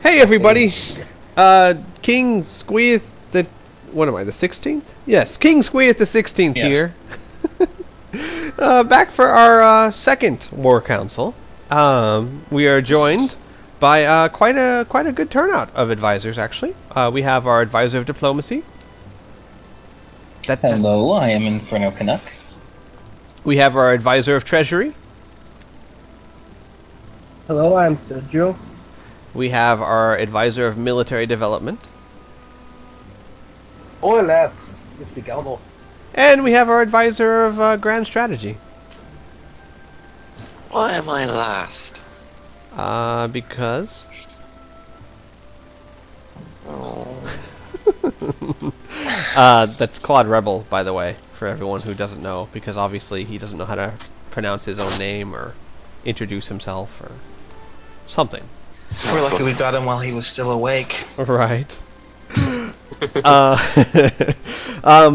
Hey everybody! King Squeeth the... What am I, the 16th? Yes, King Squeeth the 16th here. Back for our second War Council. We are joined by quite a good turnout of advisors, actually. We have our Advisor of Diplomacy. Hello, I am Inferno Canuck. We have our Advisor of Treasury. Hello, I'm Sergio. We have our Advisor of Military Development. Oi lads, you speak Elbow. And we have our Advisor of Grand Strategy. Why am I last? Because... Oh. That's Claude Rebel, by the way, for everyone who doesn't know, because obviously he doesn't know how to pronounce his own name or introduce himself or something. We're lucky we got him while he was still awake. Right.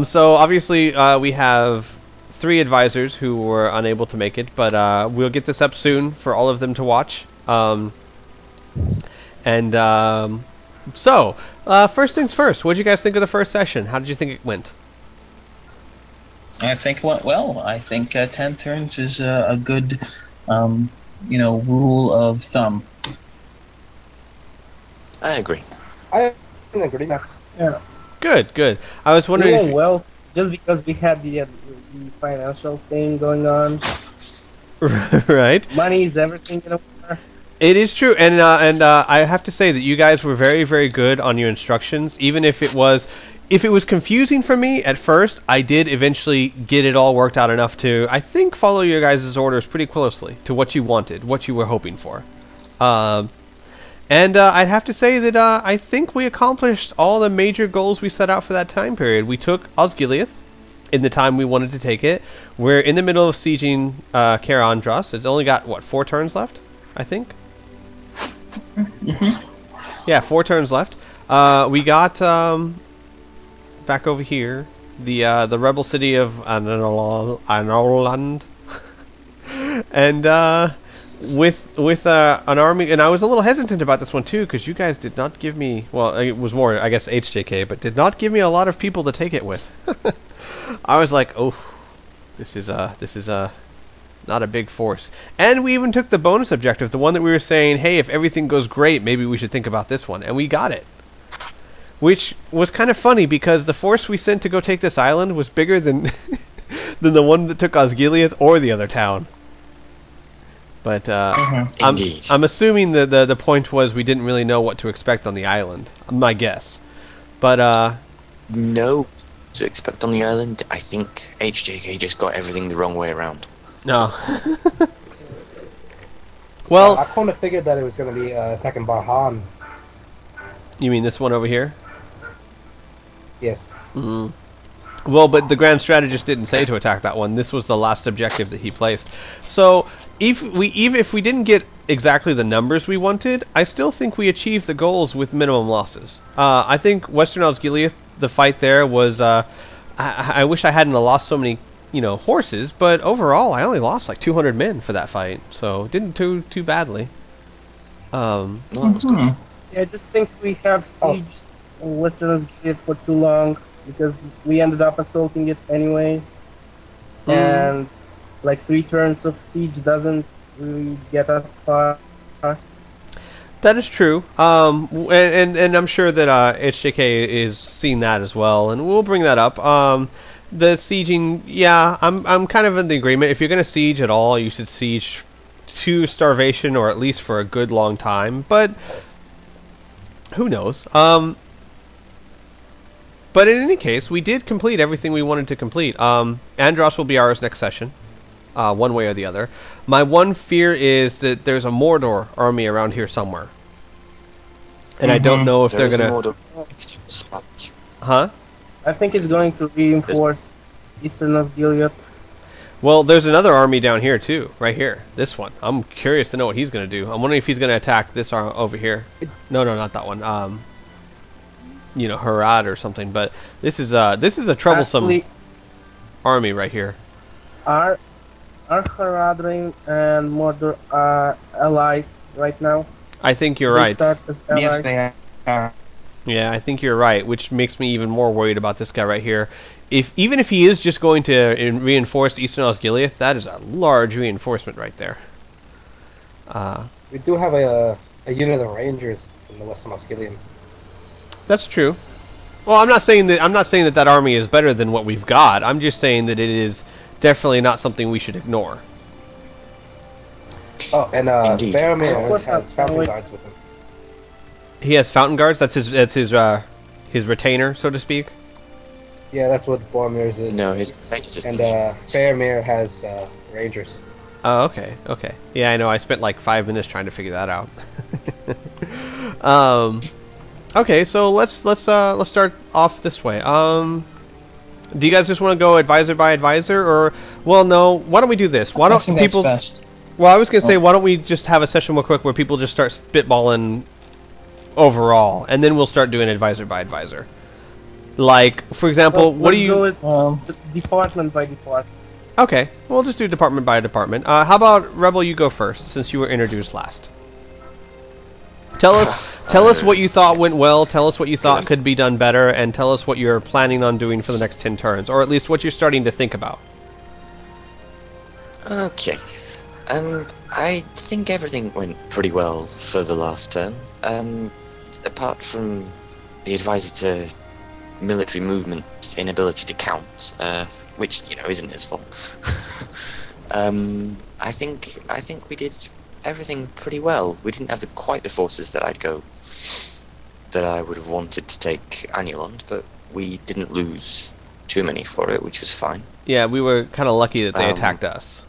So obviously we have 3 advisors who were unable to make it, but we'll get this up soon for all of them to watch. So, first things first, what did you guys think of the first session? How did you think it went? I think it went well. I think 10 turns is a good, rule of thumb. I agree. I agree that. Yeah. Good, good. I was wondering if... Well, just because we had the financial thing going on. Right. Money is everything in a war. It is true, and I have to say that you guys were very, very good on your instructions. Even if it was confusing for me at first, I did eventually get it all worked out enough to, I think, follow your guys' orders pretty closely to what you wanted, what you were hoping for. And I'd have to say that I think we accomplished all the major goals we set out for that time period. We took Osgiliath in the time we wanted to take it. We're in the middle of sieging Kaer Andros. It's only got, what, 4 turns left, I think? Yeah, 4 turns left. We got back over here the rebel city of Anoland, and with an army. And I was a little hesitant about this one too, because you guys did not give me. Well, it was more, I guess, HJK, but did not give me a lot of people to take it with. I was like, oh, this is not a big force. And we even took the bonus objective, the one that we were saying, hey, if everything goes great, maybe we should think about this one. And we got it. Which was kind of funny, because the force we sent to go take this island was bigger than than the one that took Osgiliath or the other town. But I'm assuming that the point was we didn't really know what to expect on the island. My guess. But No to expect on the island. I think HJK just got everything the wrong way around. no. Well, I kind of figured that it was going to be attacking Barhan. you mean this one over here? Yes. Mm. Well, but the Grand Strategist didn't say to attack that one. This was the last objective that he placed. So, if we didn't get exactly the numbers we wanted, I still think we achieved the goals with minimum losses. I think Western Osgiliath, the fight there was... I wish I hadn't lost so many, horses, but overall I only lost like 200 men for that fight, so didn't do too badly. No, that was good. Yeah, I just think we have sieged Western Osgiliath for too long, because we ended up assaulting it anyway. And like 3 turns of siege doesn't really get us far. That is true, and I'm sure that HJK is seeing that as well, and we'll bring that up. The sieging, yeah, I'm kind of in the agreement. If you're going to siege at all, you should siege to starvation, or at least for a good long time. But who knows? But in any case, we did complete everything we wanted to complete. Andros will be ours next session, one way or the other. My one fear is that there's a Mordor army around here somewhere. And I don't know if they're going to... Huh? I think it's going to reinforce Eastern Osgiliath. Well, there's another army down here too, right here. This one. I'm curious to know what he's going to do. I'm wondering if he's going to attack this arm over here. No, not that one. Harad or something. But this is a troublesome army right here. Are Haradrim and Mordor allies right now? I think you're They right. start as Yes, allies. they are. Yeah, I think you're right, which makes me even more worried about this guy right here. Even if he is just going to reinforce Eastern Osgiliath, that is a large reinforcement right there. We do have a unit of Rangers in the Western Osgilian. That's true. Well, I'm not saying that that army is better than what we've got. I'm just saying that it is definitely not something we should ignore. Oh, and Indeed. Faramir What's has up, Fountain Stanley? Guards with him. He has fountain guards. That's his retainer, so to speak. Yeah, that's what Boromir's is. No, his Titus is And the Faramir has Rangers. Oh, okay, okay. Yeah, I know. I spent like 5 minutes trying to figure that out. Okay, so let's start off this way. Do you guys just want to go advisor by advisor, or well, no? Why don't we do this? Why I don't think people? that's best. Well, I was gonna say, why don't we just have a session real quick where people just start spitballing overall, and then we'll start doing advisor by advisor. Like, for example, what do Let's you? do it department by department. Okay, we'll just do department by department. How about Rebel? You go first, since you were introduced last. Tell us what you thought went well. Tell us what you thought could be done better, and tell us what you're planning on doing for the next 10 turns, or at least what you're starting to think about. Okay. I think everything went pretty well for the last turn. Apart from the advisor to military movement's inability to count, which isn't his fault. I think we did everything pretty well. We didn't have quite the forces that I would have wanted to take Anulond, but we didn't lose too many for it, which was fine. Yeah, we were kind of lucky that they attacked us.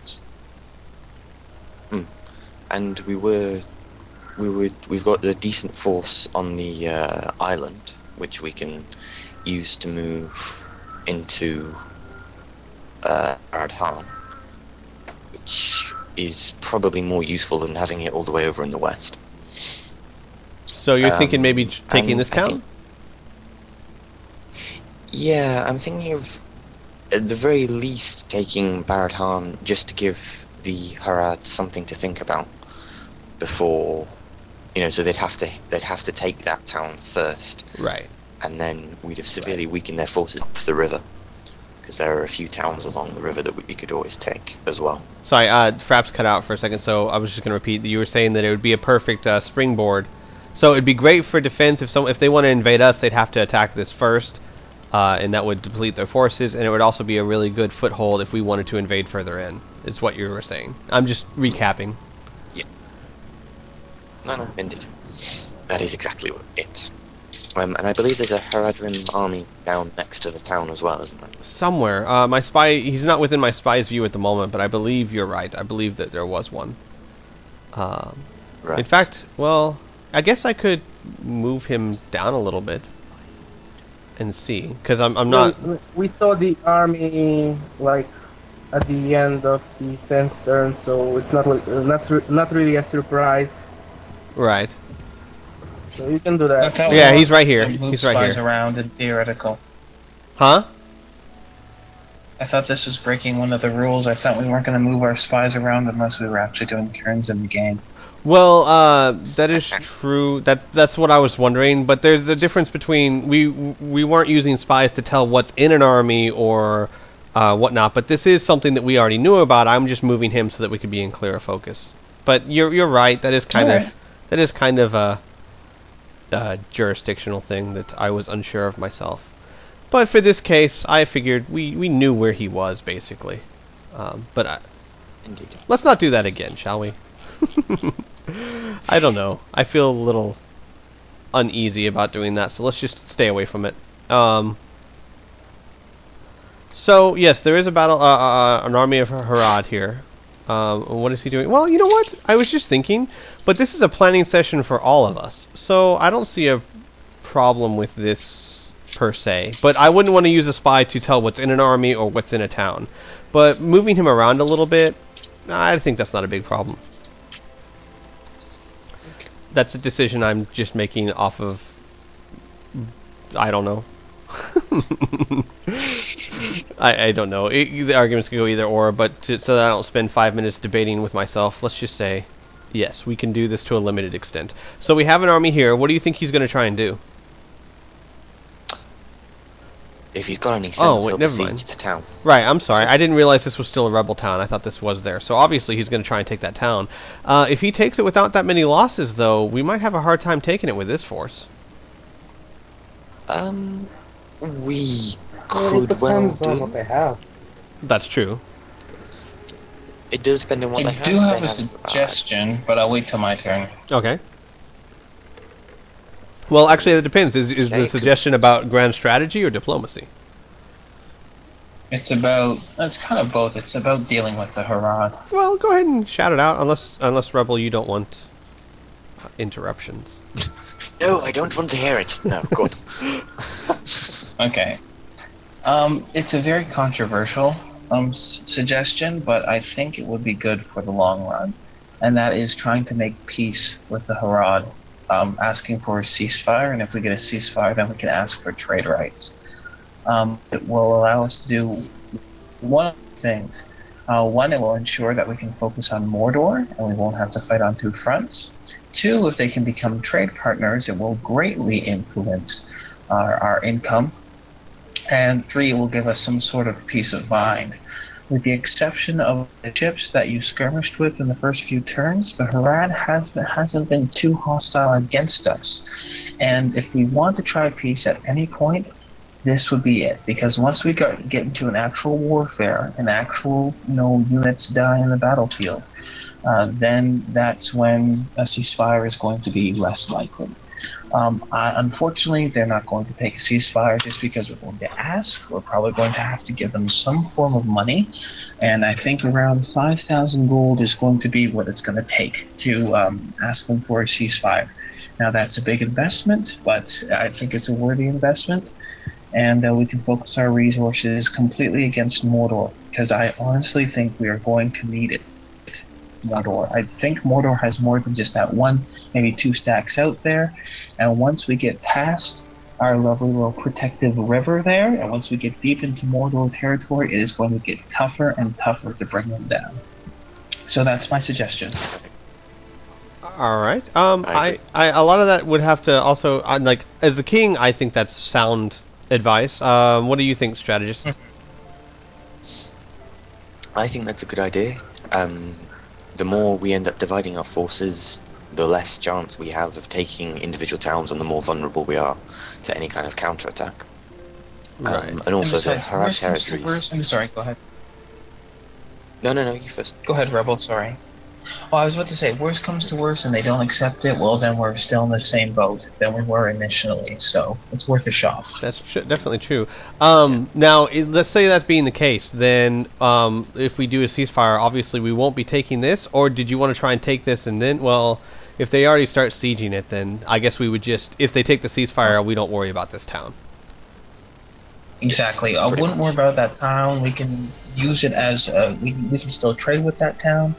And we've got the decent force on the island, which we can use to move into Ardhan, which is probably more useful than having it all the way over in the west. So you're thinking maybe taking and this I town? think- Yeah, I'm thinking of, at the very least, taking Baradhan just to give the Harad something to think about before, so they'd have to take that town first, Right. and then we'd have severely weakened their forces up the river, because there are a few towns along the river that we could always take as well. Sorry, Fraps cut out for a second, so I was just going to repeat that you were saying that it would be a perfect springboard. So it'd be great for defense if they want to invade us, they'd have to attack this first, and that would deplete their forces, and it would also be a really good foothold if we wanted to invade further in, is what you were saying. I'm just recapping. No, indeed. That is exactly what it is. And I believe there's a Haradrim army down next to the town as well, isn't there? Somewhere. My spy, he's not within my spy's view at the moment, but I believe you're right. I believe that there was one. Right. In fact, well, I guess I could move him down a little bit and see, because I'm not... We saw the army like at the end of the 10th turn, so it's not really a surprise. Right. So you can do I that. thought Yeah, we he's right here. wanted to move He's right spies here. around and theoretical. Huh? I thought this was breaking one of the rules. I thought we weren't going to move our spies around unless we were actually doing turns in the game. Well, that is true. That's what I was wondering. But there's a difference between we weren't using spies to tell what's in an army or whatnot. But this is something that we already knew about. I'm just moving him so that we could be in clearer focus. But you're right. That is kind Alright. of a jurisdictional thing that I was unsure of myself. But for this case, I figured we knew where he was basically. But Indeed. let's not do that again, shall we? I don't know. I feel a little uneasy about doing that, so let's just stay away from it. So yes, there is a battle, an army of Harad here. What is he doing? Well, you know what? I was just thinking, but this is a planning session for all of us, so I don't see a problem with this per se. But I wouldn't want to use a spy to tell what's in an army or what's in a town. But moving him around a little bit, I think that's not a big problem. That's a decision I'm just making off of, I don't know. I don't know. The arguments could go either or, but so that I don't spend 5 minutes debating with myself, let's just say Yes, we can do this to a limited extent. So we have an army here. What do you think he's going to try and do? If he's got any sense, Oh, wait, he'll never besiege mind. the town. Right, I'm sorry. I didn't realize this was still a rebel town. I thought this was there. So obviously he's going to try and take that town. If he takes it without that many losses, though, we might have a hard time taking it with this force. We Well, it could well depends on what do. they have. That's true. It does depend on what they I have. do have They a suggestion, but I'll wait till my turn. Okay. Well, actually, it depends. Is the Okay, suggestion about grand strategy or diplomacy? It's kind of both. It's about dealing with the Harad. Well, go ahead and shout it out, unless Rebel, you don't want interruptions. No, I don't want to hear it. No, go on. Okay. It's a very controversial suggestion, but I think it would be good for the long run, and that is trying to make peace with the Harad, asking for a ceasefire, and if we get a ceasefire, then we can ask for trade rights. It will allow us to do one of the things. One, it will ensure that we can focus on Mordor, and we won't have to fight on two fronts. Two, if they can become trade partners, it will greatly influence our income. And three, it will give us some sort of peace of mind. With the exception of the ships that you skirmished with in the first few turns, the Harad hasn't been too hostile against us. And if we want to try peace at any point, this would be it. Because once we get into an actual warfare, an actual units die in the battlefield, then that's when a ceasefire is going to be less likely. Unfortunately, they're not going to take a ceasefire just because we're going to ask. We're probably going to have to give them some form of money, and I think around 5,000 gold is going to be what it's going to take to ask them for a ceasefire. Now, that's a big investment, but I think it's a worthy investment, and we can focus our resources completely against Mordor, because I honestly think we are going to need it. Mordor. I think Mordor has more than just that one, maybe two stacks out there, and once we get past our lovely little protective river there, and once we get deep into Mordor territory, it is going to get tougher and tougher to bring them down. So that's my suggestion. All right. I a lot of that would have to also like as a king. I think that's sound advice. What do you think, strategist? I think that's a good idea. The more we end up dividing our forces, the less chance we have of taking individual towns, and the more vulnerable we are to any kind of counterattack. Right. And also the Harad I'm territories. sorry, go ahead. No, you first. Go ahead, Rebel, sorry. Oh, I was about to say, worst comes to worst and they don't accept it, well then we're still in the same boat than we were initially, so it's worth a shot. That's definitely true. Now, let's say that being the case, then if we do a ceasefire, obviously we won't be taking this, or did you want to try and take this and then, well, if they already start sieging it, then I guess we would just, if they take the ceasefire, we don't worry about this town. Exactly. I wouldn't worry about that town. We can use it as we can still trade with that town,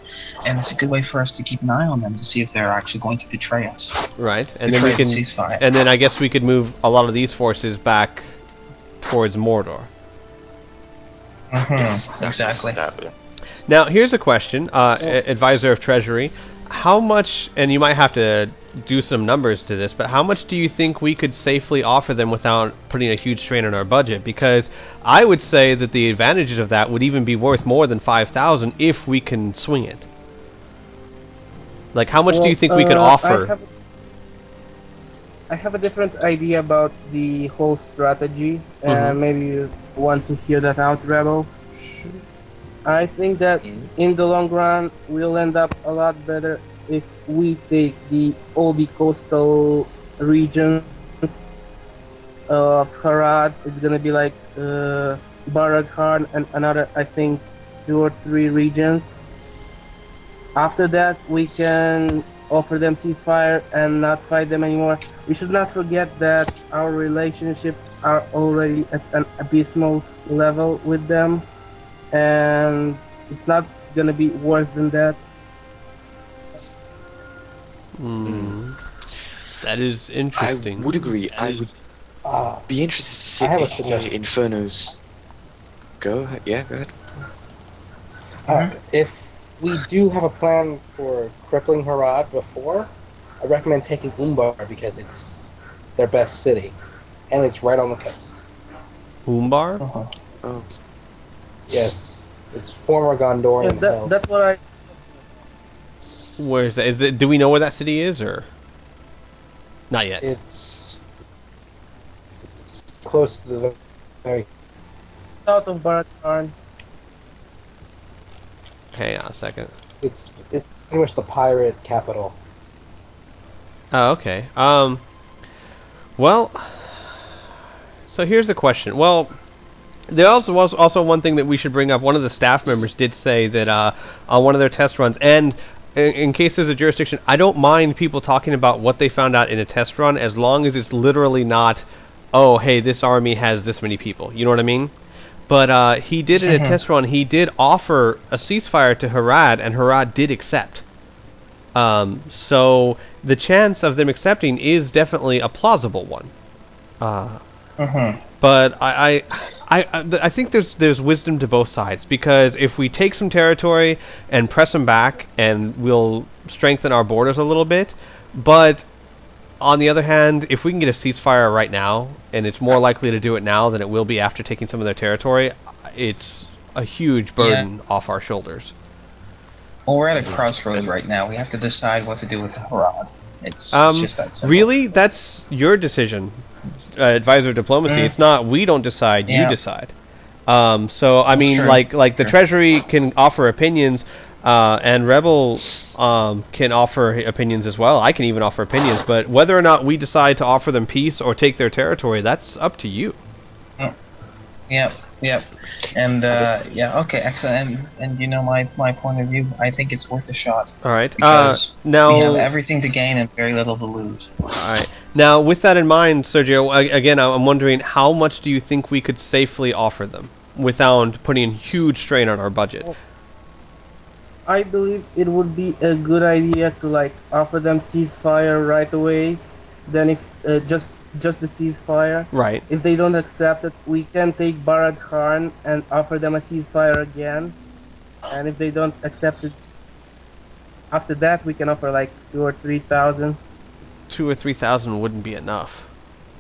and it's a good way for us to keep an eye on them to see if they're actually going to betray us. Right, and then we can, ceasefire. and then I guess we could move a lot of these forces back towards Mordor. Yes, Exactly. Now, here's a question, Advisor of Treasury. How much, and you might have to do some numbers to this, but how much do you think we could safely offer them without putting a huge strain on our budget? Because I would say that the advantages of that would even be worth more than 5,000 if we can swing it. Like, how much do you think we could offer? I have a different idea about the whole strategy, and maybe you want to hear that out, Rebel. I think that in the long run, we'll end up a lot better if we take all the coastal regions of Harad. It's gonna be like Baraghan and another, I think, 2 or 3 regions. After that, we can offer them ceasefire and not fight them anymore. We should not forget that our relationships are already at an abysmal level with them, and it's not gonna be worse than that. That is interesting. I would agree. I would be interested I have to a hear suggestion. Inferno's. Go ahead. Yeah, go ahead. If we do have a plan for crippling Harad before. I recommend taking Umbar because it's their best city, and it's right on the coast. Umbar? Oh, Yes, it's former Gondorian held. that's what I. Where is that? Do we know where that city is, or not yet? It's close to the very. South of Barat-Khan. Hang on a second. It's pretty much the pirate capital. Oh, okay. Well, so here's the question. Well, there also was one thing that we should bring up. One of the staff members did say that on one of their test runs, and in case there's a jurisdiction, I don't mind people talking about what they found out in a test run as long as it's literally not, oh, hey, this army has this many people. You know what I mean? But he did in a test run, he did offer a ceasefire to Harad, and Harad did accept. So the chance of them accepting is definitely a plausible one. But I think there's wisdom to both sides, because if we take some territory and press them back, and we'll strengthen our borders a little bit, but on the other hand, if we can get a ceasefire right now, and it's more likely to do it now than it will be after taking some of their territory, it's a huge burden off our shoulders. Well, we're at a crossroads right now. We have to decide what to do with the Harad. It's just that simple. Really? That's your decision, advisor of diplomacy. It's not, we don't decide, you decide. So, I mean, true. like the Treasury can offer opinions, and Rebel can offer opinions as well. I can even offer opinions, but whether or not we decide to offer them peace or take their territory, that's up to you. Yep. And, okay, excellent. And you know my point of view, I think it's worth a shot. All right. Because now we have everything to gain and very little to lose. All right. Now, with that in mind, Sergio, again, I'm wondering, how much do you think we could safely offer them without putting huge strain on our budget? I believe it would be a good idea to offer them ceasefire right away. Then if just the ceasefire. Right. If they don't accept it, we can take Barat Khan and offer them a ceasefire again. And if they don't accept it, after that we can offer 2,000 or 3,000. 2,000 or 3,000 wouldn't be enough,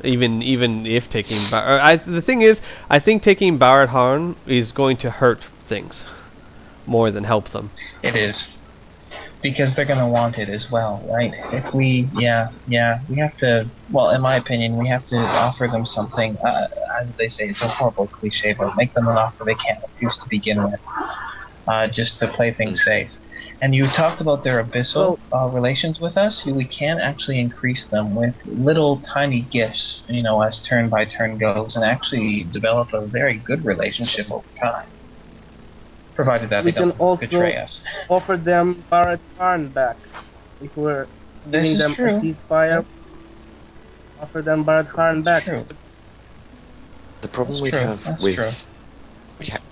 even if taking. The thing is, I think taking Barat Khan is going to hurt things more than help them. It is. Because they're going to want it as well, right? If we, we have to, well, in my opinion, we have to offer them something, as they say, it's a horrible cliche, but make them an offer they can't refuse to begin with, just to play things safe. And you talked about their abyssal relations with us. We can actually increase them with little tiny gifts, as turn by turn goes, and actually develop a very good relationship over time. Provided that we they don't can also betray us. offer them Barat Khan back. If we're giving them a ceasefire, offer them Barat Khan back. True. The problem we have with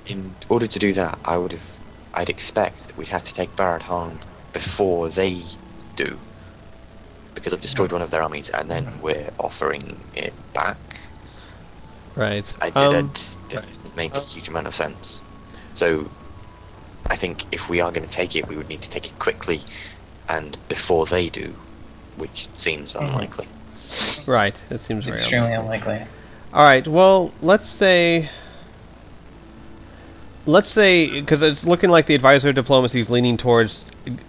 in order to do that, I'd expect that we'd have to take Barat Khan before they do, because I've destroyed one of their armies, and then we're offering it back. Right. That doesn't make a huge amount of sense. So I think if we are going to take it, we would need to take it quickly and before they do, which seems unlikely. Right, it seems very extremely unlikely. All right, well, let's say, because it's looking like the advisor of diplomacy is leaning towards,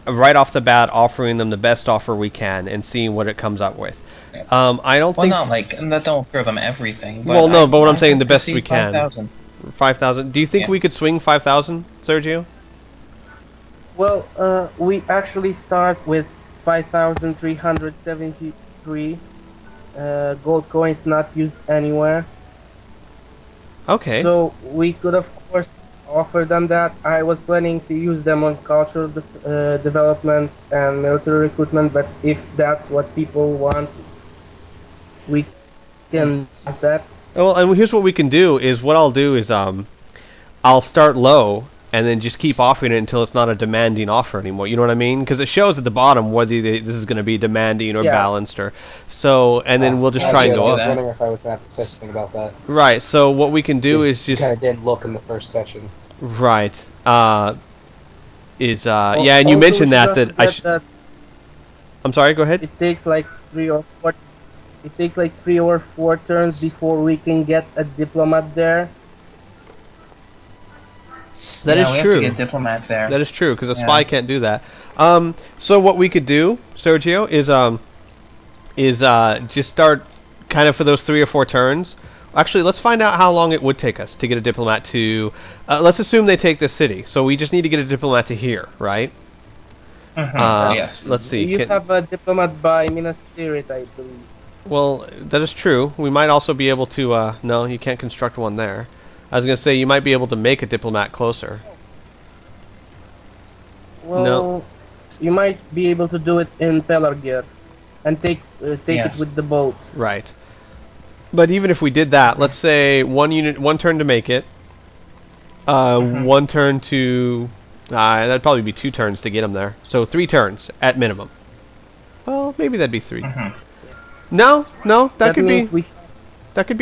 right off the bat, offering them the best offer we can and seeing what it comes up with. I don't think... Well, not don't throw them everything. But well, no, but what I'm saying, the best we can. 5,000. 5,000. Do you think we could swing 5,000, Sergio? Well, we actually start with 5,373 gold coins not used anywhere. Okay. So we could, of course, offer them that. I was planning to use them on cultural development and military recruitment, but if that's what people want, we can do that. Well, and here's what we can do is, what I'll do is I'll start low and then just keep offering it until it's not a demanding offer anymore. You know what I mean? Because it shows at the bottom whether this is going to be demanding or balanced, or so. And then we'll just try and go up. I was wondering if I was going to have to say something about that. Right. So what we can do is just kind of didn't look in the first section. right. yeah, and you Also, mentioned we that should I not should. forget I'm sorry. Go ahead. that it takes like 3 or 4. It takes like 3 or 4 turns before we can get a diplomat there. That is we true. have to get diplomat there. That is true because a Yeah. spy can't do that. So what we could do, Sergio, is just start kind of for those 3 or 4 turns. Actually, let's find out how long it would take us to get a diplomat to. Let's assume they take this city, so we just need to get a diplomat to here, right? Yes. Let's see. You have a diplomat by Minas Tirith, I believe. Well, that is true. We might also be able to. No, you can't construct one there. I was going to say you might be able to make a diplomat closer. Well, No. you might be able to do it in Pelargir and take Yes. it with the boat. Right. But even if we did that, let's say 1 turn to make it, 1 turn to, that'd probably be 2 turns to get them there. So 3 turns at minimum. Well, maybe that'd be 3. No, that could be means we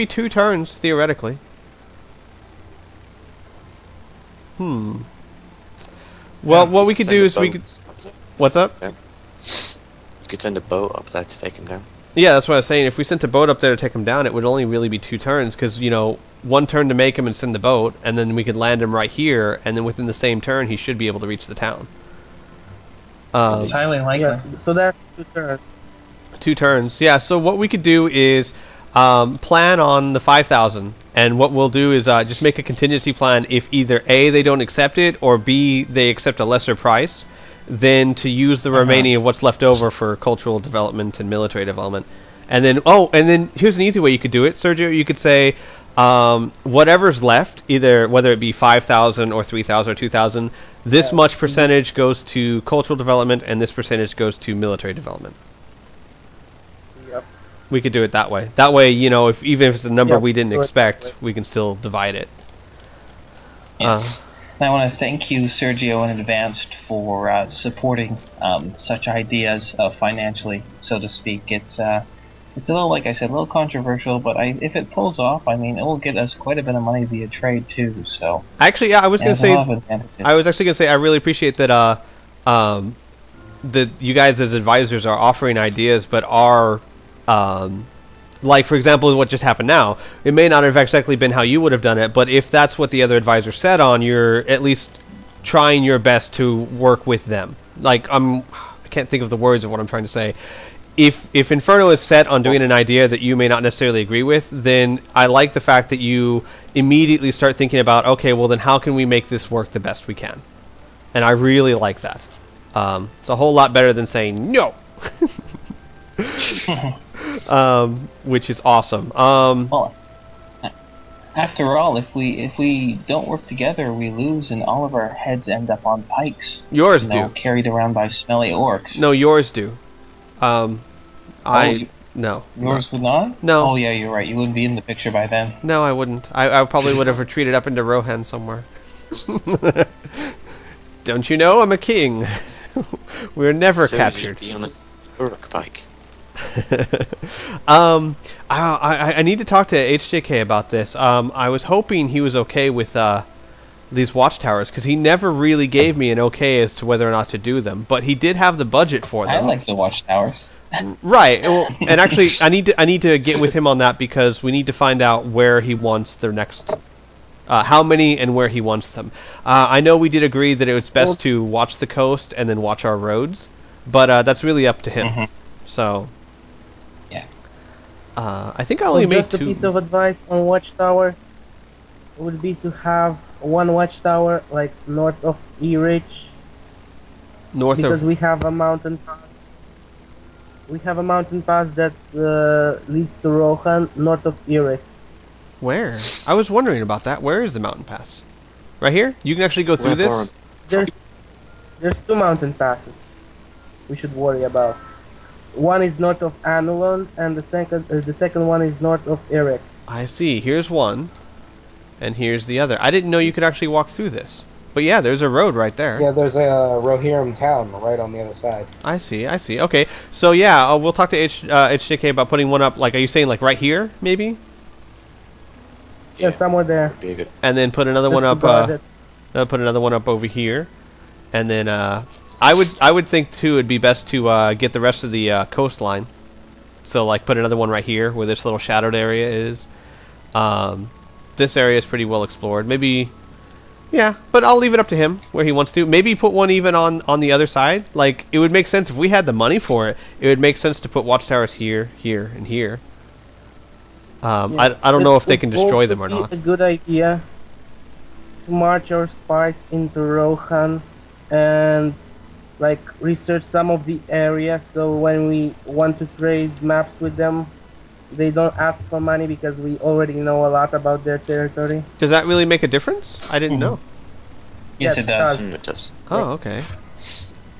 2 turns theoretically. Well, what we could do is we could. What's up? You could send a boat up there to take him down. Yeah, that's what I was saying. If we sent a boat up there to take him down, it would only really be 2 turns because, 1 turn to make him and send the boat, and then we could land him right here, and then within the same turn, he should be able to reach the town. It's highly likely. yeah, so that's 2 turns. 2 turns. Yeah, so what we could do is plan on the 5,000, and what we'll do is just make a contingency plan if either A, they don't accept it, or B, they accept a lesser price, then to use the remaining of what's left over for cultural development and military development. And then here's an easy way you could do it, Sergio. You could say whatever's left, either whether it be 5,000 or 3,000 or 2,000, this much percentage goes to cultural development, and this percentage goes to military development. Yep. We could do it that way. That way, even if it's a number Yep, we didn't do it expect, that way. we can still divide it. Yes. And I want to thank you, Sergio, in advance for supporting such ideas financially, so to speak. It's a little, like I said, a little controversial, but if it pulls off, it will get us quite a bit of money via trade too. So Actually, yeah, I was going to there's a say, lot of advantages. I was actually going to say, I really appreciate that. That you guys as advisors are offering ideas, but are, like for example, what just happened now. It may not have exactly been how you would have done it, but if that's what the other advisor said on, you're at least trying your best to work with them. Like I can't think of the words of what I'm trying to say. If Inferno is set on doing an idea that you may not necessarily agree with, then I like the fact that you immediately start thinking about, okay, well then how can we make this work the best we can? And I really like that. It's a whole lot better than saying no, which is awesome. Well, after all, if we don't work together, we lose, and all of our heads end up on pikes. Yours do. Carried around by smelly orcs. No, yours do. No. Yours would not? No. Oh yeah, you're right. You wouldn't be in the picture by then. No, I wouldn't. I probably would have retreated up into Rohan somewhere. Don't you know? I'm a king. We're never So captured. you'd be on a Uruk pike. I need to talk to HJK about this. I was hoping he was okay with these watchtowers because he never really gave me an okay as to whether or not to do them, but he did have the budget for I them. like the watchtowers. Right. Well, and actually, I need to get with him on that because we need to find out where he wants their next. How many and where he wants them. I know we did agree that it was best to watch the coast and then watch our roads, but that's really up to him. So, Yeah. I think I only made just a 2. piece of advice on watchtower would be to have 1 watchtower like north of Erich, North because of we have a mountain pass. We have a mountain pass that leads to Rohan north of Erich. where? I was wondering about that. Where is the mountain pass? Right here? You can actually go through this? There's 2 mountain passes we should worry about. One is north of Anulon, and the second one is north of Erich. I see. Here's one, and here's the other. I didn't know you could actually walk through this. But yeah, there's a road right there. Yeah, there's a Rohirrim town right on the other side. I see. Okay. So yeah, we'll talk to HJK about putting one up. Like, are you saying like right here, maybe? Yeah, somewhere there. Be a good. And then put another one Just up. about it. Put another one up over here, and then I would think too it'd be best to get the rest of the coastline. So like put another one right here where this little shadowed area is. This area is pretty well explored. Maybe, yeah, but I'll leave it up to him where he wants to. Maybe put one even on the other side. Like it would make sense if we had the money for it. It would make sense to put watchtowers here, here, and here. I don't know if they can destroy them or not. It's a good idea to march our spies into Rohan and like research some of the area, so when we want to trade maps with them, they don't ask for money because we already know a lot about their territory. Does that really make a difference? I didn't know. Yes, it does. It does. Oh, okay.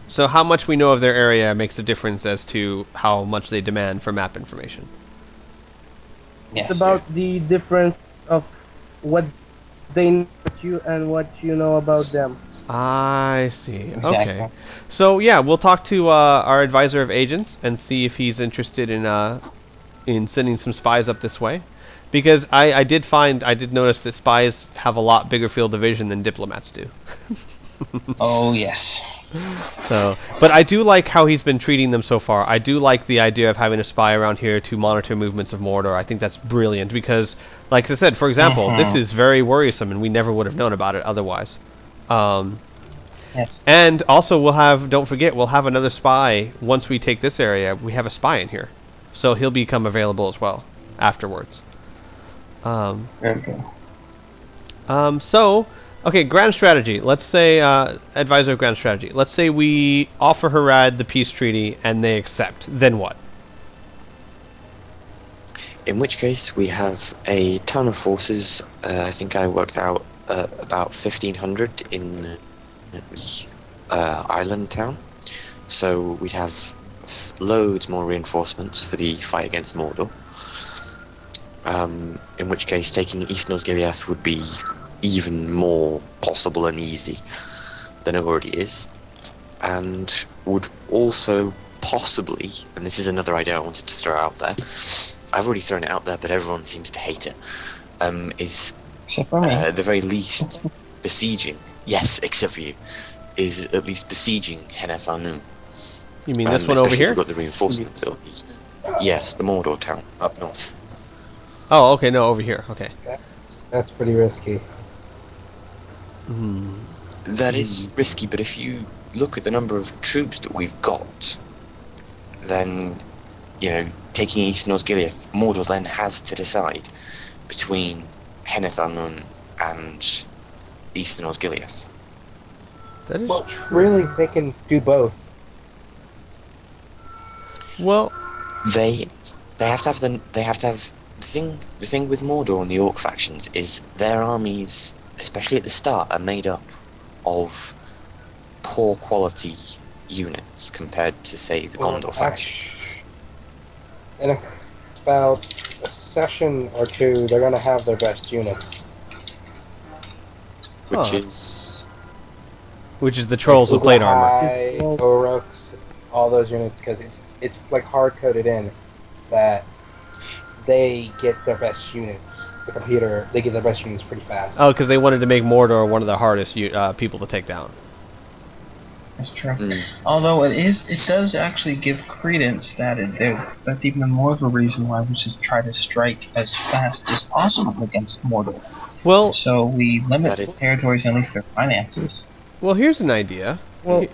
So how much we know of their area makes a difference as to how much they demand for map information. Yes. It's about the difference of what they know about you and what you know about them. I see. Exactly. Okay. So yeah, we'll talk to our advisor of agents and see if he's interested in sending some spies up this way, because I did notice that spies have a lot bigger field of vision than diplomats do. Oh yes. So, but I do like how he's been treating them so far. I do like the idea of having a spy around here to monitor movements of Mordor. I think that's brilliant because, like I said, for example, this is very worrisome and we never would have known about it otherwise. Yes. And also don't forget, we'll have another spy once we take this area. We have a spy in here. So he'll become available as well afterwards. Okay. So, okay, grand strategy. Let's say, advisor of grand strategy. Let's say we offer Harad the peace treaty and they accept. Then what? In which case, we have a ton of forces. I think I worked out about 1,500 in the island town. So we'd have loads more reinforcements for the fight against Mordor. In which case, taking East Nosgiliath would be even more possible and easy than it already is, and would also possibly, and this is another idea I wanted to throw out there, I've already thrown it out there but everyone seems to hate it, is Except for me. at the very least besieging, yes, except for you, is at least besieging Heneth Arnun. You mean this one over Especially if here? you've got the reinforcements, it'll be, yes, the Mordor town up north. Oh, okay, no, over here. Okay. That's pretty risky. That is risky, but if you look at the number of troops that we've got, then, you know, taking East Nosgiliath, Mordor then has to decide between Heneth Arnun and East Nosgiliath. That is Well, true. really, they can do both. Well, They have to have the thing with Mordor and the Orc factions is their armies, especially at the start, are made up of poor quality units compared to, say, the Gondor faction. In about a session or two, they're going to have their best units. Which Huh. is the trolls with plate armor. High, Oroks, all those units, because it's like hard coded in that they get their best units. The computer, they get their best units pretty fast. Oh, because they wanted to make Mordor one of the hardest people to take down. That's true. Mm. Although it does actually give credence that that's even more of a reason why we should try to strike as fast as possible against Mordor. Well, So we limit That is- territories and at least their finances. here's an idea. Well,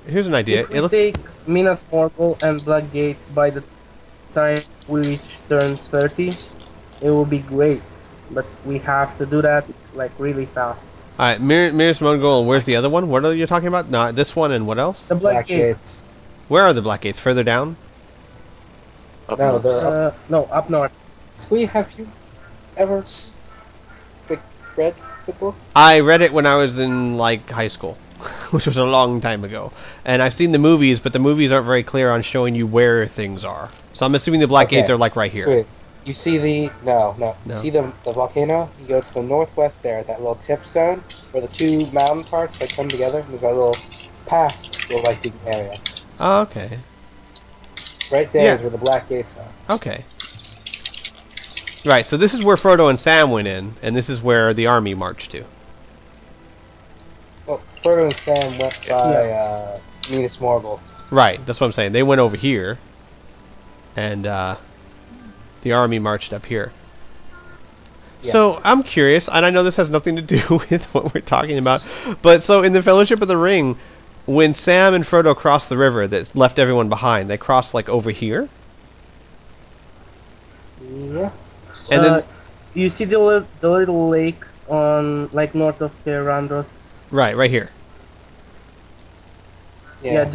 Here's an idea. if we take Minas Morgul and Blackgate by the time we reach turn 30, it will be great. But we have to do that like really fast. All right, Minas Morgul, and where's the other one? What are you talking about? No, this one and what else? The Blackgate. Blackgates. Where are the Black Gates? Further down? Up No, north. they're up. No, up north. Squee, have you ever read the books? I read it when I was in like high school, which was a long time ago. And I've seen the movies, but the movies aren't very clear on showing you where things are. So I'm assuming the Black Okay. Gates are like right here. Sweet. You see the No. You see the volcano? You go to the northwest there, that little tip zone where the two mountain parts they come together. There's that little pass, little lighting area. Oh, okay. Right there is Yeah. where the Black Gates are. Okay. Right, so this is where Frodo and Sam went in, and this is where the army marched to. Well, Frodo and Sam went by Minas Morgul. Right, that's what I'm saying. They went over here, and the army marched up here. Yeah. So I'm curious, and I know this has nothing to do with what we're talking about, but so in the Fellowship of the Ring, when Sam and Frodo crossed the river that left everyone behind, they crossed like over here, Yeah. and then you see the little lake on like north of Randros. right here. Yeah,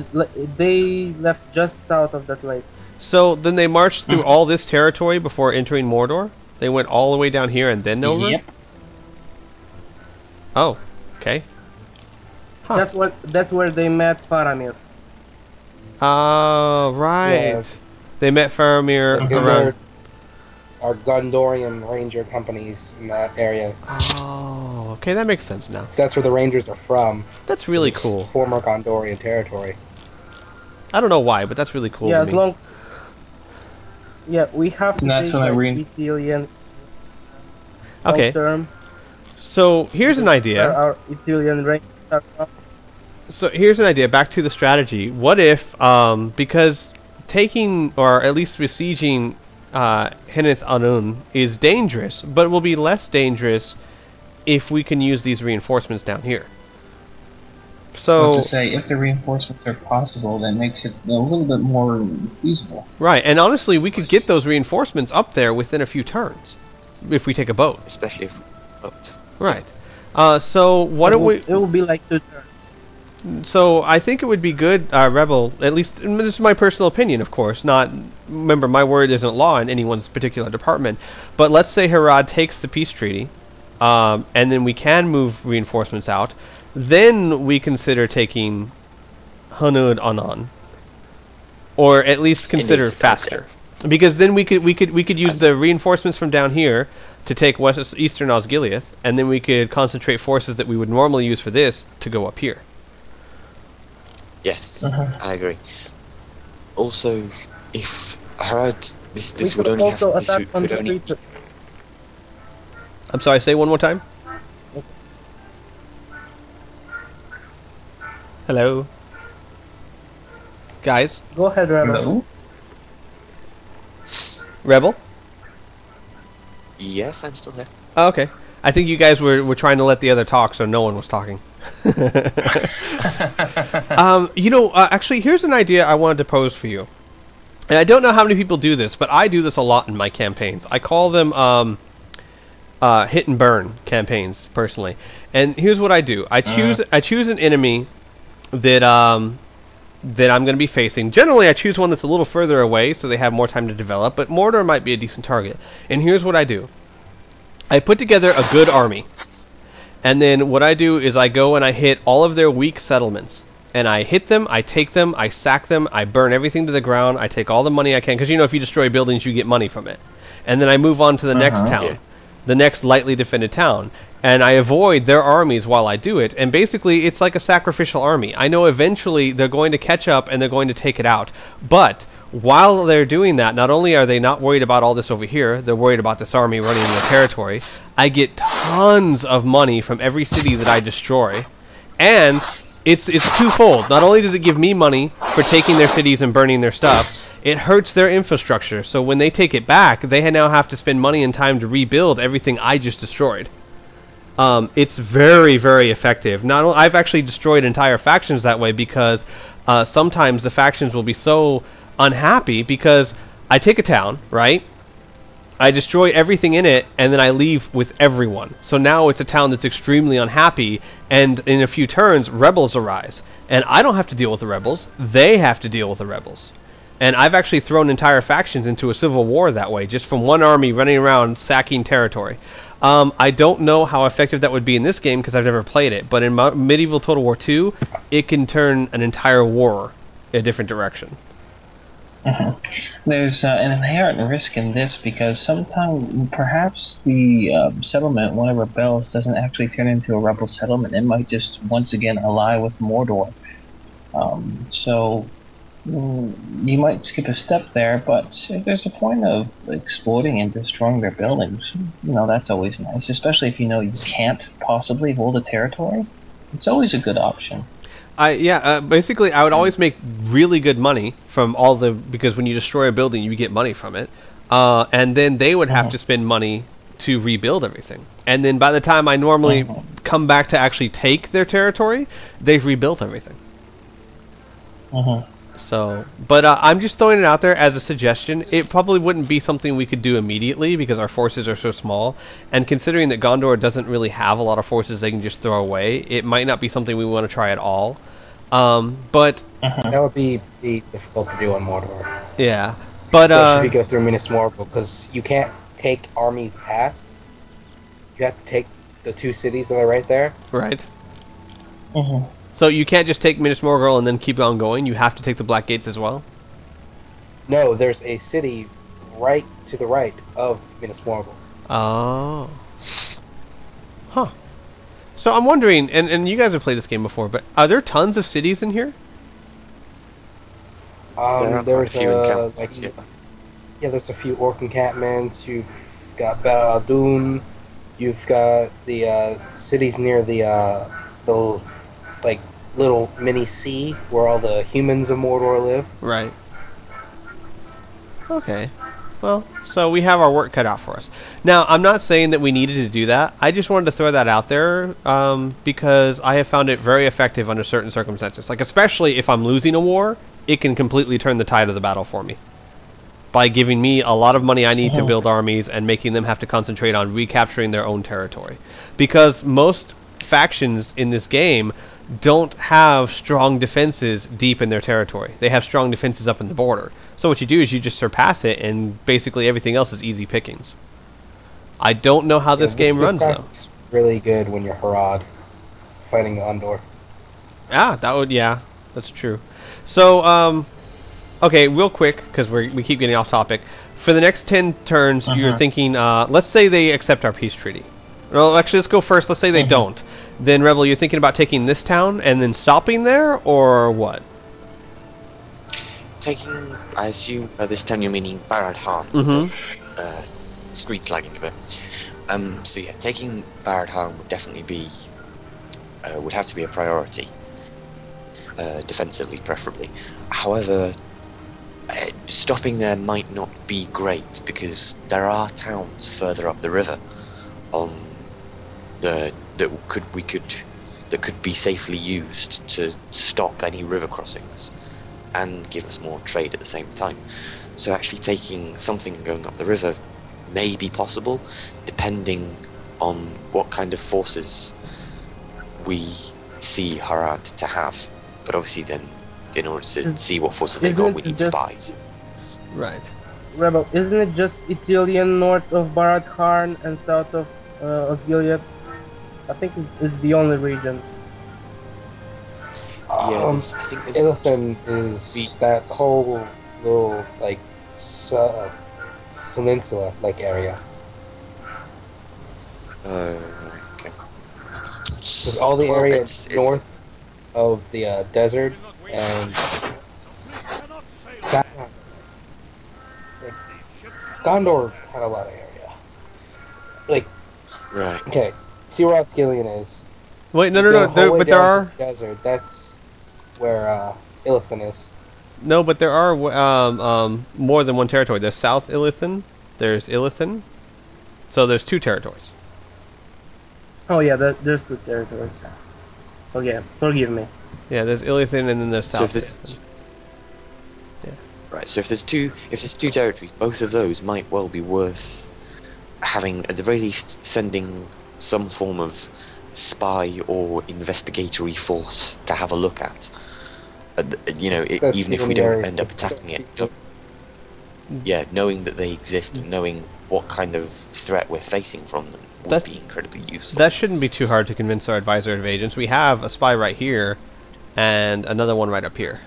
they left just south of that lake. So then they marched through all this territory before entering Mordor. They went all the way down here and then over. Yep. Oh, okay. Huh. That's where they met Faramir. Oh, right. Yeah. They met Faramir Because around. there are Gondorian ranger companies in that area. Oh, okay, that makes sense now. So that's where the rangers are from. That's really It's cool. Former Gondorian territory. I don't know why, but that's really cool Yeah, to as me. long. Yeah, we have to And that's take when I like, read- Ithilien Okay, term. so here's an Where idea. our Ithilien rangers are from. So here's an idea. Back to the strategy. What if, because taking or at least besieging Henneth Anun is dangerous, but it will be less dangerous if we can use these reinforcements down here. So So to say, if the reinforcements are possible, that makes it a little bit more feasible. right, and honestly, we could get those reinforcements up there within a few turns if we take a boat. Especially if Right. So what do we? It will be like 2 turns. So I think it would be good, Rebel. At least this is my personal opinion, of course. Not remember, my word isn't law in anyone's particular department. But let's say Harad takes the peace treaty, and then we can move reinforcements out. Then we consider taking Hanud Anan, or at least consider Indeed, faster, because then we could use the reinforcements from down here to take eastern Osgiliath, and then we could concentrate forces that we would normally use for this to go up here. yes, Uh-huh. I agree. Also, if Harad, this We would could only have also this attack on would the only street. I'm sorry, say one more time. Hello? Guys? Go ahead, Rebel. Hello? Rebel? Yes, I'm still there. Oh, okay. I think you guys were trying to let the other talk, so no one was talking. Actually, here's an idea I wanted to pose for you. And I don't know how many people do this, but I do this a lot in my campaigns. I call them hit and burn campaigns, personally. And here's what I do. I choose an enemy that I'm going to be facing. Generally, I choose one that's a little further away, so they have more time to develop, but Mordor might be a decent target. And here's what I do. I put together a good army. And then what I do is I go and I hit all of their weak settlements. And I hit them, I take them, I sack them, I burn everything to the ground, I take all the money I can, because if you destroy buildings, you get money from it. And then I move on to the next town, Yeah. the next lightly defended town. And I avoid their armies while I do it. And basically, it's like a sacrificial army. I know eventually they're going to catch up and they're going to take it out. But while they're doing that, not only are they not worried about all this over here, they're worried about this army running in their territory. I get tons of money from every city that I destroy. And it's twofold. Not only does it give me money for taking their cities and burning their stuff, it hurts their infrastructure. So when they take it back, they now have to spend money and time to rebuild everything I just destroyed. It's very, very effective. I've actually destroyed entire factions that way because sometimes the factions will be so unhappy because I take a town, right? I destroy everything in it, and then I leave with everyone. So now it's a town that's extremely unhappy, and in a few turns, rebels arise. And I don't have to deal with the rebels. They have to deal with the rebels. And I've actually thrown entire factions into a civil war that way, just from one army running around sacking territory. I don't know how effective that would be in this game because I've never played it, but in Medieval Total War 2, it can turn an entire war in a different direction. There's an inherent risk in this because sometimes perhaps the settlement, one of rebels, doesn't actually turn into a rebel settlement. It might just once again ally with Mordor. You might skip a step there, but if there's a point of exploiting and destroying their buildings, that's always nice, especially if you can't possibly hold a territory. It's always a good option. Basically, I would always make really good money from all the because when you destroy a building, you get money from it, and then they would have to spend money to rebuild everything. And then by the time I normally come back to actually take their territory, they've rebuilt everything. So, but I'm just throwing it out there as a suggestion. It probably wouldn't be something we could do immediately because our forces are so small. And considering that Gondor doesn't really have a lot of forces they can just throw away, it might not be something we want to try at all. But that would be difficult to do on Mordor. Yeah, but especially if you go through Minas Morgul, because you can't take armies past. You have to take the 2 cities that are right there. Right. So you can't just take Minas Morgul and then keep on going. You have to take the Black Gates as well. No, there's a city right to the right of Minas Morgul. Oh. Huh. So I'm wondering, and you guys have played this game before, but are there tons of cities in here? There's there's a few orc encampments. You've got Bal Adun. You've got the cities near the little mini sea where all the humans of Mordor live. Right. Okay. Well, so we have our work cut out for us. Now, I'm not saying that we needed to do that. I just wanted to throw that out there because I have found it very effective under certain circumstances. Like, especially if I'm losing a war, it can completely turn the tide of the battle for me by giving me a lot of money I need to build armies and making them have to concentrate on recapturing their own territory. Because most factions in this game don't have strong defenses deep in their territory. They have strong defenses up in the border. So what you do is you just surpass it, and basically everything else is easy pickings. I don't know how this game runs, though. It's really good when you're Harad fighting Gondor. Yeah, that's true. So, okay, real quick, because we keep getting off topic. For the next 10 turns, you're thinking, let's say they accept our peace treaty. Well, actually, let's go first. Let's say they don't. Then, Rebel, you're thinking about taking this town and then stopping there, or what? Taking, I assume, this town you're meaning Barad Han. Streets lagging a bit. So yeah, taking Barad Han would definitely be, would have to be a priority. Defensively, preferably. However, stopping there might not be great because there are towns further up the river on that could be safely used to stop any river crossings and give us more trade at the same time. So actually taking something going up the river may be possible, depending on what kind of forces we see Harad to have. But obviously then, in order to see what forces they got, we need spies. Right. Rebel, isn't it just Ithilien north of Barad Harn and south of Osgiliath? I think it's the only region. Yeah, I think there's Ilithin is that whole little peninsula area. Okay. Because all the area north of the desert and Gondor had a lot of area. Right. Okay, see where Osgiliath is. Wait, no. But there are desert. That's where Ilithin is. No, but there are more than one territory. There's South Ilithin. There's Ilithin. So there's 2 territories. Oh yeah, there's 2 territories. Oh yeah, forgive me. Yeah, there's Ilithin and then there's South. Right. So if there's two territories, both of those might well be worth having, at the very least, sending some form of spy or investigatory force to have a look at. Even if we don't end up attacking it. Yeah, knowing that they exist and knowing what kind of threat we're facing from them would be incredibly useful. That shouldn't be too hard to convince our advisor of agents. We have a spy right here and another one right up here.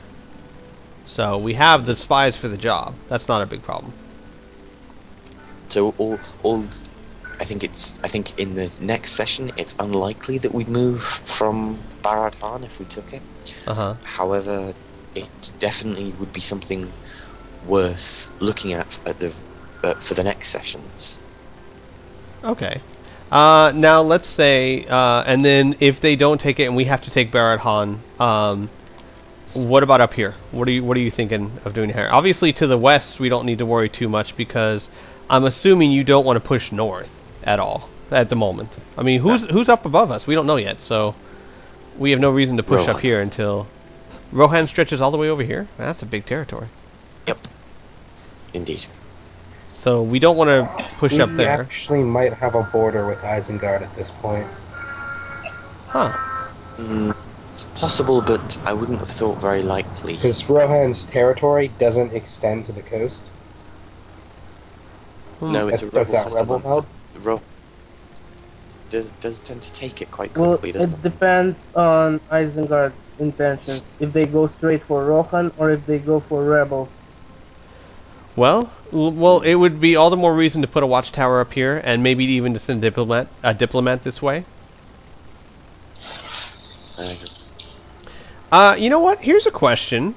So we have the spies for the job. That's not a big problem. So I think in the next session it's unlikely that we'd move from Barad Han if we took it. However, it definitely would be something worth looking at for the next sessions. Okay. Now let's say, and then if they don't take it and we have to take Barad Han, what about up here? What are you thinking of doing here? Obviously, to the west, we don't need to worry too much because I'm assuming you don't want to push north at all at the moment. I mean, who's up above us? We don't know yet, so we have no reason to push Rohan. up here until Rohan stretches all the way over here. That's a big territory. Yep. Indeed. So we don't want to push up We there. actually might have a border with Isengard at this point. Huh. It's possible, but I wouldn't have thought very likely. Because Rohan's territory doesn't extend to the coast. No, it's a That's rebel out rebel settlement. mode. The Rohan does tend to take it quite Well, quickly, doesn't it it? depends on Isengard's intentions. If they go straight for Rohan or if they go for rebels. Well, it would be all the more reason to put a watchtower up here, and maybe even to send a diplomat this way. You know what? Here's a question.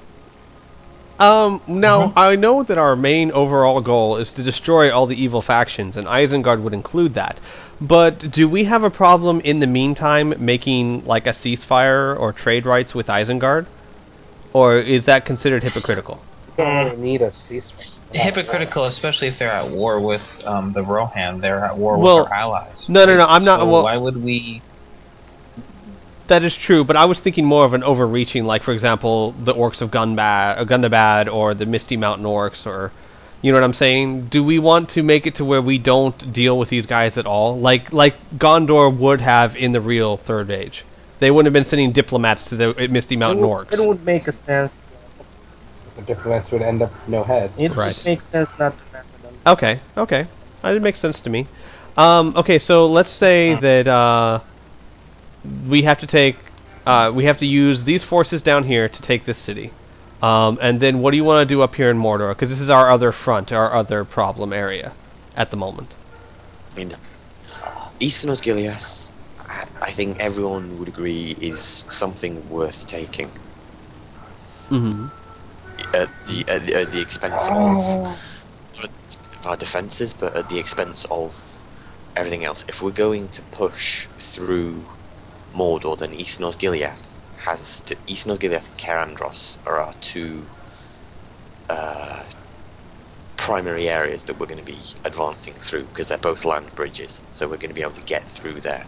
Now, I know that our main overall goal is to destroy all the evil factions, and Isengard would include that. But do we have a problem in the meantime making, like, a ceasefire or trade rights with Isengard? Or is that considered hypocritical? You don't really need a ceasefire. Hypocritical, especially if they're at war with the Rohan. They're at war Well, with our allies. no, I'm not- So well- why would we? That is true, but I was thinking more of an overreaching, like, for example, the orcs of Gundabad, or the Misty Mountain orcs, or... You know what I'm saying? Do we want to make it to where we don't deal with these guys at all? Like Gondor would have in the real Third Age. They wouldn't have been sending diplomats to the Misty Mountain orcs. It would make a sense. The diplomats would end up no heads. It Right. would make sense not to mess with them. Okay. It makes sense to me. Okay, so let's say that we have to take... we have to use these forces down here to take this city. And then what do you want to do up here in Mordor? Because this is our other front, our other problem area at the moment. I mean, Eastern Osgiliath, I think everyone would agree, is something worth taking. Mm-hmm. At the expense of our defences, but at the expense of everything else. If we're going to push through Mordor, then Eastern Osgiliath Eastern Osgiliath and Caer Andros are our two primary areas that we're going to be advancing through, because they're both land bridges, so we're going to be able to get through there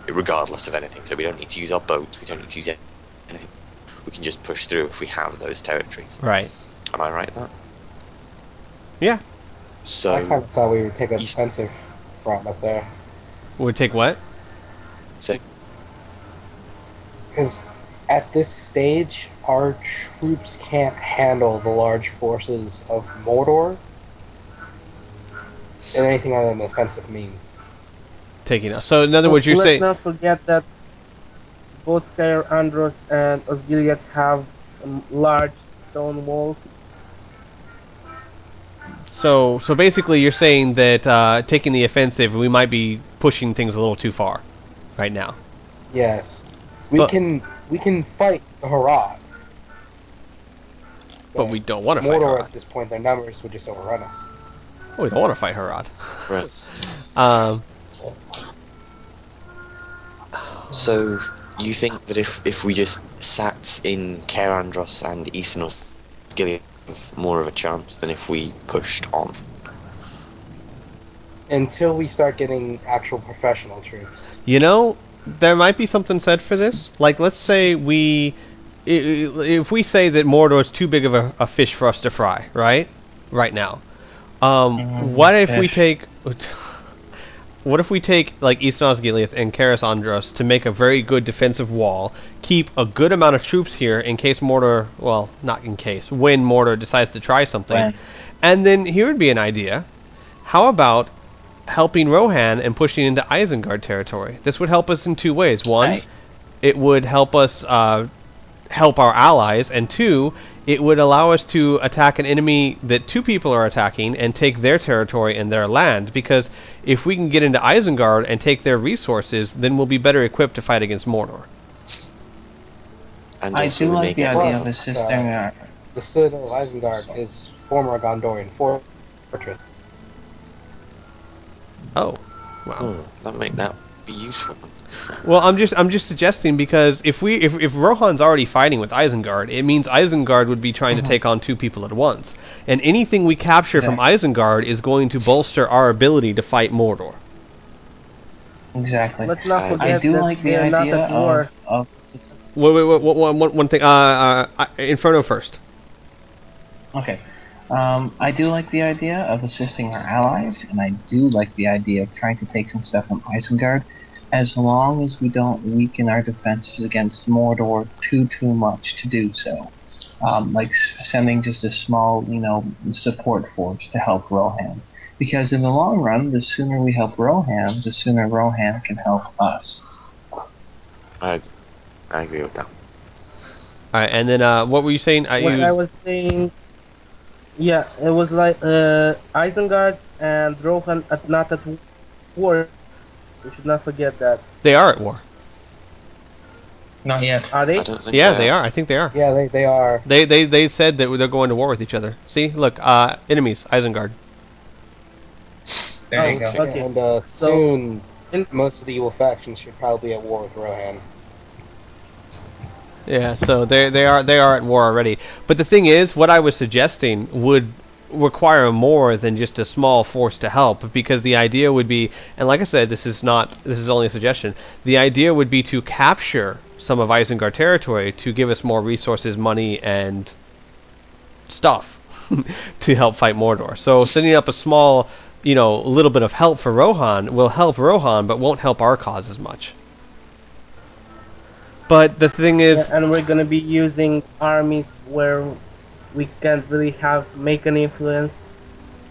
regardless of anything. So we don't need to use our boats, we don't need to use anything. We can just push through if we have those territories. Right. Am I right with that? Yeah. So I kind of thought we would take a East- defensive front up there. Would take what? so Because at this stage, our troops can't handle the large forces of Mordor in anything other than offensive means. Taking us. So in other words, you're Let's saying... not forget that both Caer Andros and Osgiliath have large stone walls. So basically you're saying that taking the offensive, we might be pushing things a little too far right now. Yes, we But- can fight the Harad. But we don't want to fight Mordor Harad. at this point, their numbers would just overrun us. Oh, we don't want to fight Harad. right. Um, So you think that if we just sat in Caer Andros and Eastern Osgiliath, have more of a chance than if we pushed on? Until we start getting actual professional troops. you know, there might be something said for this. Like, let's say if we say that Mordor is too big of a fish for us to fry, right? Right now. What if we take... What if we take, like, Eastern Osgiliath and Caer Andros to make a very good defensive wall, keep a good amount of troops here in case Mordor... Well, not in case. When Mordor decides to try something. When. And then here would be an idea. How about helping Rohan and pushing into Isengard territory? This would help us in two ways. One, Right. it would help us help our allies, and two, it would allow us to attack an enemy that two people are attacking and take their territory and their land, because if we can get into Isengard and take their resources, then we'll be better equipped to fight against Mordor. And I also do we may like the get- idea Well, of the Cistern. The Citadel of Isengard is former Gondorian fortress. Oh. That might that be useful. Well, I'm just suggesting, because if Rohan's already fighting with Isengard, it means Isengard would be trying to take on two people at once, and anything we capture from Isengard is going to bolster our ability to fight Mordor. Exactly. Let's not forget I do that like the they're not idea at war. of Wait, one thing. Inferno first. Okay. I do like the idea of assisting our allies, and I do like the idea of trying to take some stuff from Isengard, as long as we don't weaken our defenses against Mordor too much to do so. Like sending just a small, support force to help Rohan. Because in the long run, the sooner we help Rohan, the sooner Rohan can help us. I agree with that. All right, and then what were you saying? I was saying, yeah, it was like Isengard and Rohan not at war. We should not forget that. They are at war. Not yet. Are they? I don't think Yeah, they are. I think they are. Yeah, they are. They said that they're going to war with each other. See, look, enemies, Isengard. There you go. Okay. And soon, most of the evil factions should probably be at war with Rohan. Yeah, so they are at war already. But the thing is, what I was suggesting would require more than just a small force to help, because the idea would be, and like I said, this is only a suggestion. The idea would be to capture some of Isengard territory to give us more resources, money, and stuff to help fight Mordor. So sending up a small, little bit of help for Rohan will help Rohan, but won't help our cause as much. But the thing is, and we're gonna be using armies where we can't really make an influence.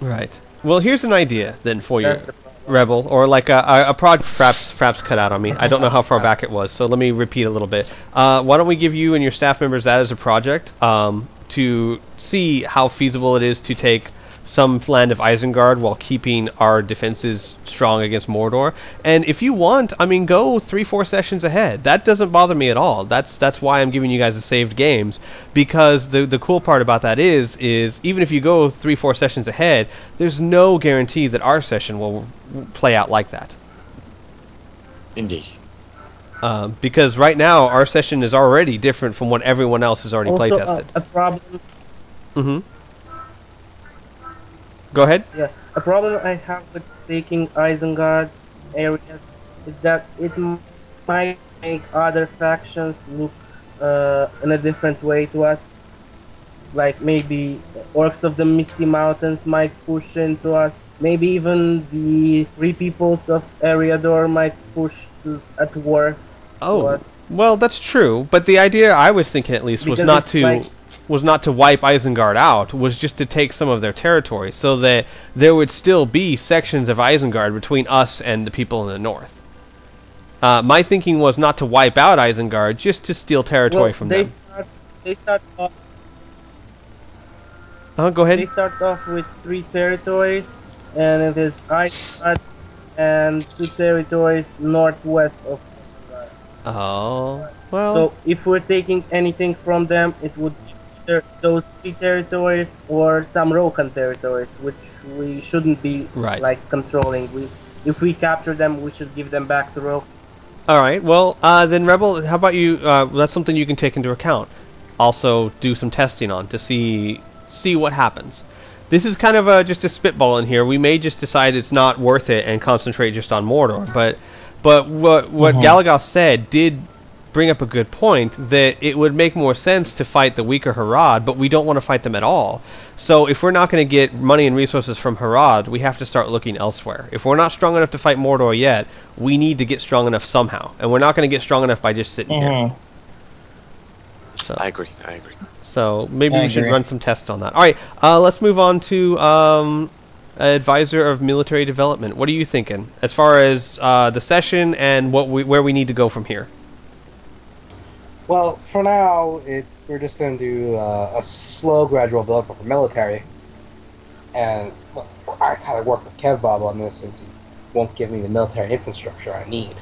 right. Well, here's an idea then for you, That's the problem. Rebel, or like a prod Fraps cut out on me. I don't know how far back it was, so let me repeat a little bit. Why don't we give you and your staff members that as a project to see how feasible it is to take some land of Isengard while keeping our defenses strong against Mordor. And if you want, go 3-4 sessions ahead. That doesn't bother me at all. That's why I'm giving you guys the saved games, because the cool part about that is even if you go 3-4 sessions ahead, there's no guarantee that our session will play out like that. Indeed. Because right now our session is already different from what everyone else has already play tested. A problem. Mm-hmm. Go ahead. Yeah, a problem I have with taking Isengard areas is that it might make other factions look in a different way to us. Like maybe Orcs of the Misty Mountains might push into us. Maybe even the Free Peoples of Eriador might push at war. Oh, well, that's true. But the idea I was thinking, at least, was Because not it's to like- wipe Isengard out. Was just to take some of their territory, so that there would still be sections of Isengard between us and the people in the north. My thinking was not to wipe out Isengard, just to steal territory from them. They start off. Go ahead. They start off with 3 territories, and it is Isengard and 2 territories northwest of Isengard. Oh, well. So if we're taking anything from them, it would either those 3 territories or some Rohan territories, which we shouldn't be Right. controlling. If we capture them, we should give them back to Rohan. All right. Well, then, Rebel, how about you? That's something you can take into account. Also, do some testing on to see what happens. This is kind of just a spitball in here. We may just decide it's not worth it and concentrate just on Mordor. But what Galagos said did bring up a good point, that it would make more sense to fight the weaker Harad, but we don't want to fight them at all. So if we're not going to get money and resources from Harad, we have to start looking elsewhere. If we're not strong enough to fight Mordor yet, we need to get strong enough somehow. And we're not going to get strong enough by just sitting here. So, I agree. so maybe I we should agree. run some tests on that. All right, let's move on to advisor of military development. What are you thinking as far as the session and where we need to go from here? Well, for now, we're just going to do a slow, gradual build-up for military. And well, I kind of work with Kev Bob on this since he won't give me the military infrastructure I need.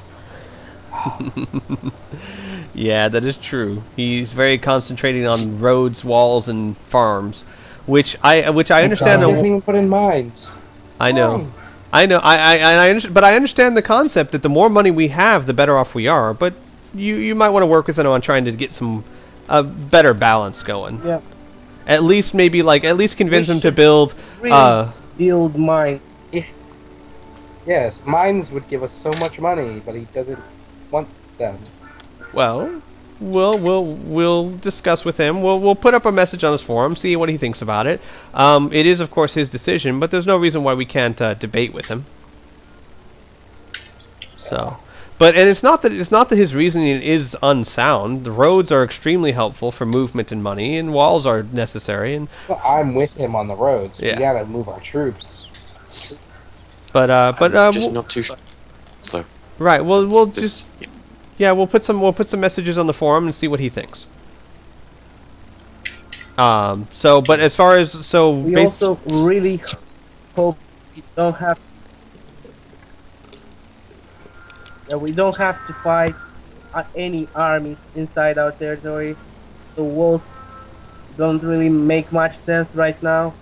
Yeah, that is true. He's very concentrating on roads, walls, and farms, which I understand. He doesn't even put in mines. I know. I know. But I understand the concept that the more money we have, the better off we are. But you might want to work with them on trying to get some better balance going. Yeah. At least convince him to build. Really build mine. Yes, mines would give us so much money, but he doesn't want them. Well, we'll discuss with him. We'll put up a message on his forum, see what he thinks about it. It is, of course, his decision, but there's no reason why we can't debate with him. So, and it's not that his reasoning is unsound. The roads are extremely helpful for movement and money, and walls are necessary. And well, I'm with him on the roads. Yeah. We gotta move our troops. But just not too slow. Right. Well, we'll put some messages on the forum and see what he thinks. But as far as we also really hope we don't have to fight any armies inside our territory. The walls don't really make much sense right now.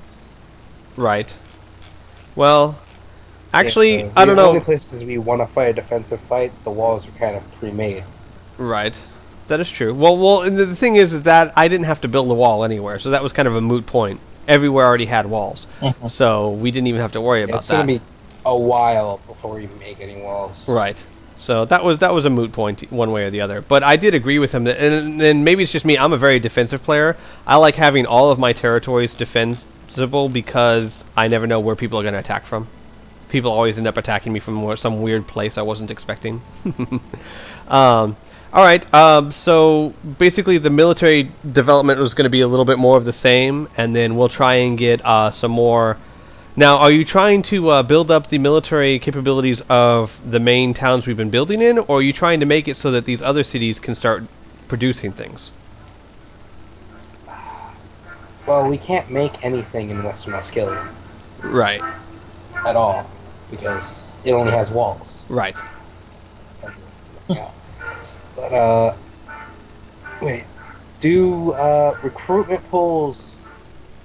Right. Well. Actually, yeah, I don't know. The only places we want to fight a defensive fight, the walls are kind of pre-made. Right. That is true. Well, and the thing is that I didn't have to build a wall anywhere, so that was kind of a moot point. Everywhere already had walls, so we didn't even have to worry about it's gonna that. be a while before we make any walls. Right. So that was a moot point one way or the other. But I did agree with him that, and maybe it's just me. I'm a very defensive player. I like having all of my territories defensible because I never know where people are going to attack from. People always end up attacking me from some weird place I wasn't expecting. All right. So basically, the military development was going to be a little bit more of the same, and then we'll try and get some more. Now, are you trying to build up the military capabilities of the main towns we've been building in, or are you trying to make it so that these other cities can start producing things? Well, we can't make anything in Western Osgiliath. Right. At all. Because it only has walls. Right. Yeah. But, wait. Do, recruitment pools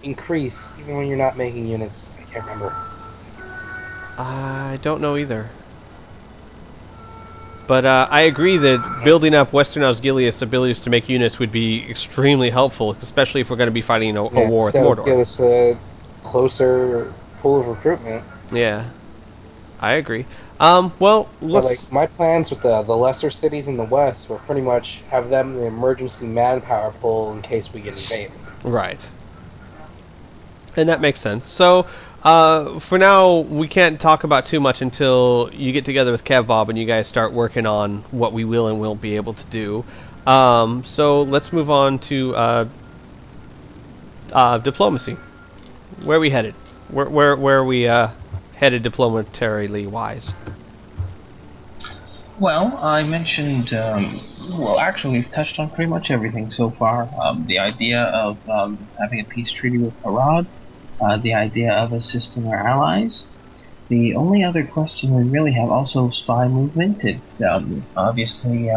increase even when you're not making units? I can't remember. I don't know either. But, I agree that building up Western Osgiliath's abilities to make units would be extremely helpful, especially if we're going to be fighting a war with Mordor. Mordor. Give us a closer pool of recruitment. Yeah. I agree. Well, let's... Like, my plans with the lesser cities in the west were pretty much have them the emergency manpower pool in case we get invaded. Right. And that makes sense. So, for now, we can't talk about too much until you get together with KevBob and you guys start working on what we will and won't be able to do. So, let's move on to diplomacy. Where are we headed? Where are we headed diplomatarily wise? Well, I mentioned, well, actually, we've touched on pretty much everything so far. The idea of having a peace treaty with Harad, the idea of assisting our allies. The only other question we really have, also spy movement. It's obviously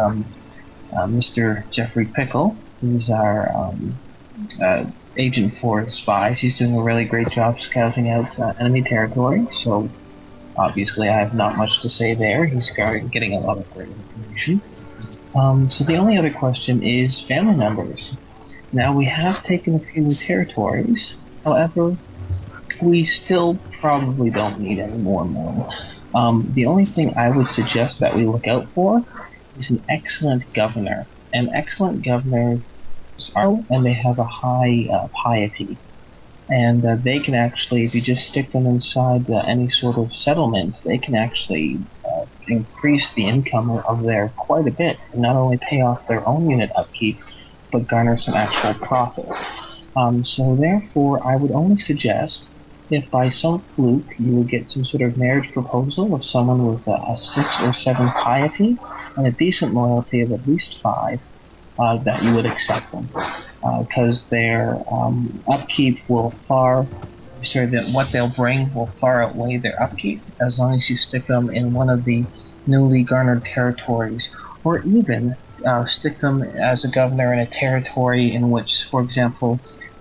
Mr. Jeffrey Pickle, who's our agent for spies. He's doing a really great job scouting out enemy territory, so obviously I have not much to say there. He's getting a lot of great information. So the only other question is family members. Now, we have taken a few new territories, however, we still probably don't need any more and more. The only thing I would suggest that we look out for is an excellent governor. An excellent governor and they have a high piety, and they can actually, if you just stick them inside any sort of settlement, they can actually increase the income of there quite a bit, and not only pay off their own unit upkeep, but garner some actual profit. So therefore, I would only suggest, if by some fluke you would get some sort of marriage proposal of someone with a 6 or 7 piety and a decent loyalty of at least 5, that you would accept them, because their upkeep will what they'll bring will far outweigh their upkeep, as long as you stick them in one of the newly garnered territories, or even stick them as a governor in a territory in which, for example,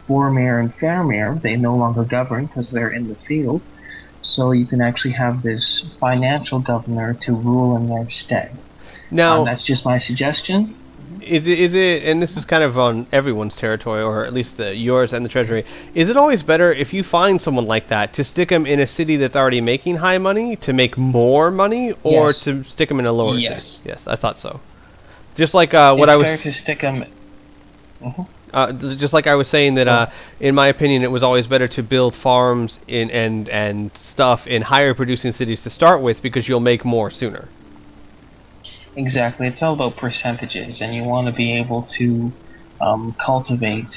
Boromir and Faramir, they no longer govern because they're in the field. so you can actually have this financial governor to rule in their stead. Now, That's just my suggestion. is it, and this is kind of on everyone's territory, or at least yours and the Treasury, is it always better if you find someone like that to stick them in a city that's already making high money to make more money, or Yes. to stick them in a lower Yes. city? Yes, I thought so. Just like what I It's fair was... to stick them. just like I was saying that, in my opinion, it was always better to build farms in and stuff in higher producing cities to start with because you'll make more sooner. Exactly. It's all about percentages, and you want to be able to cultivate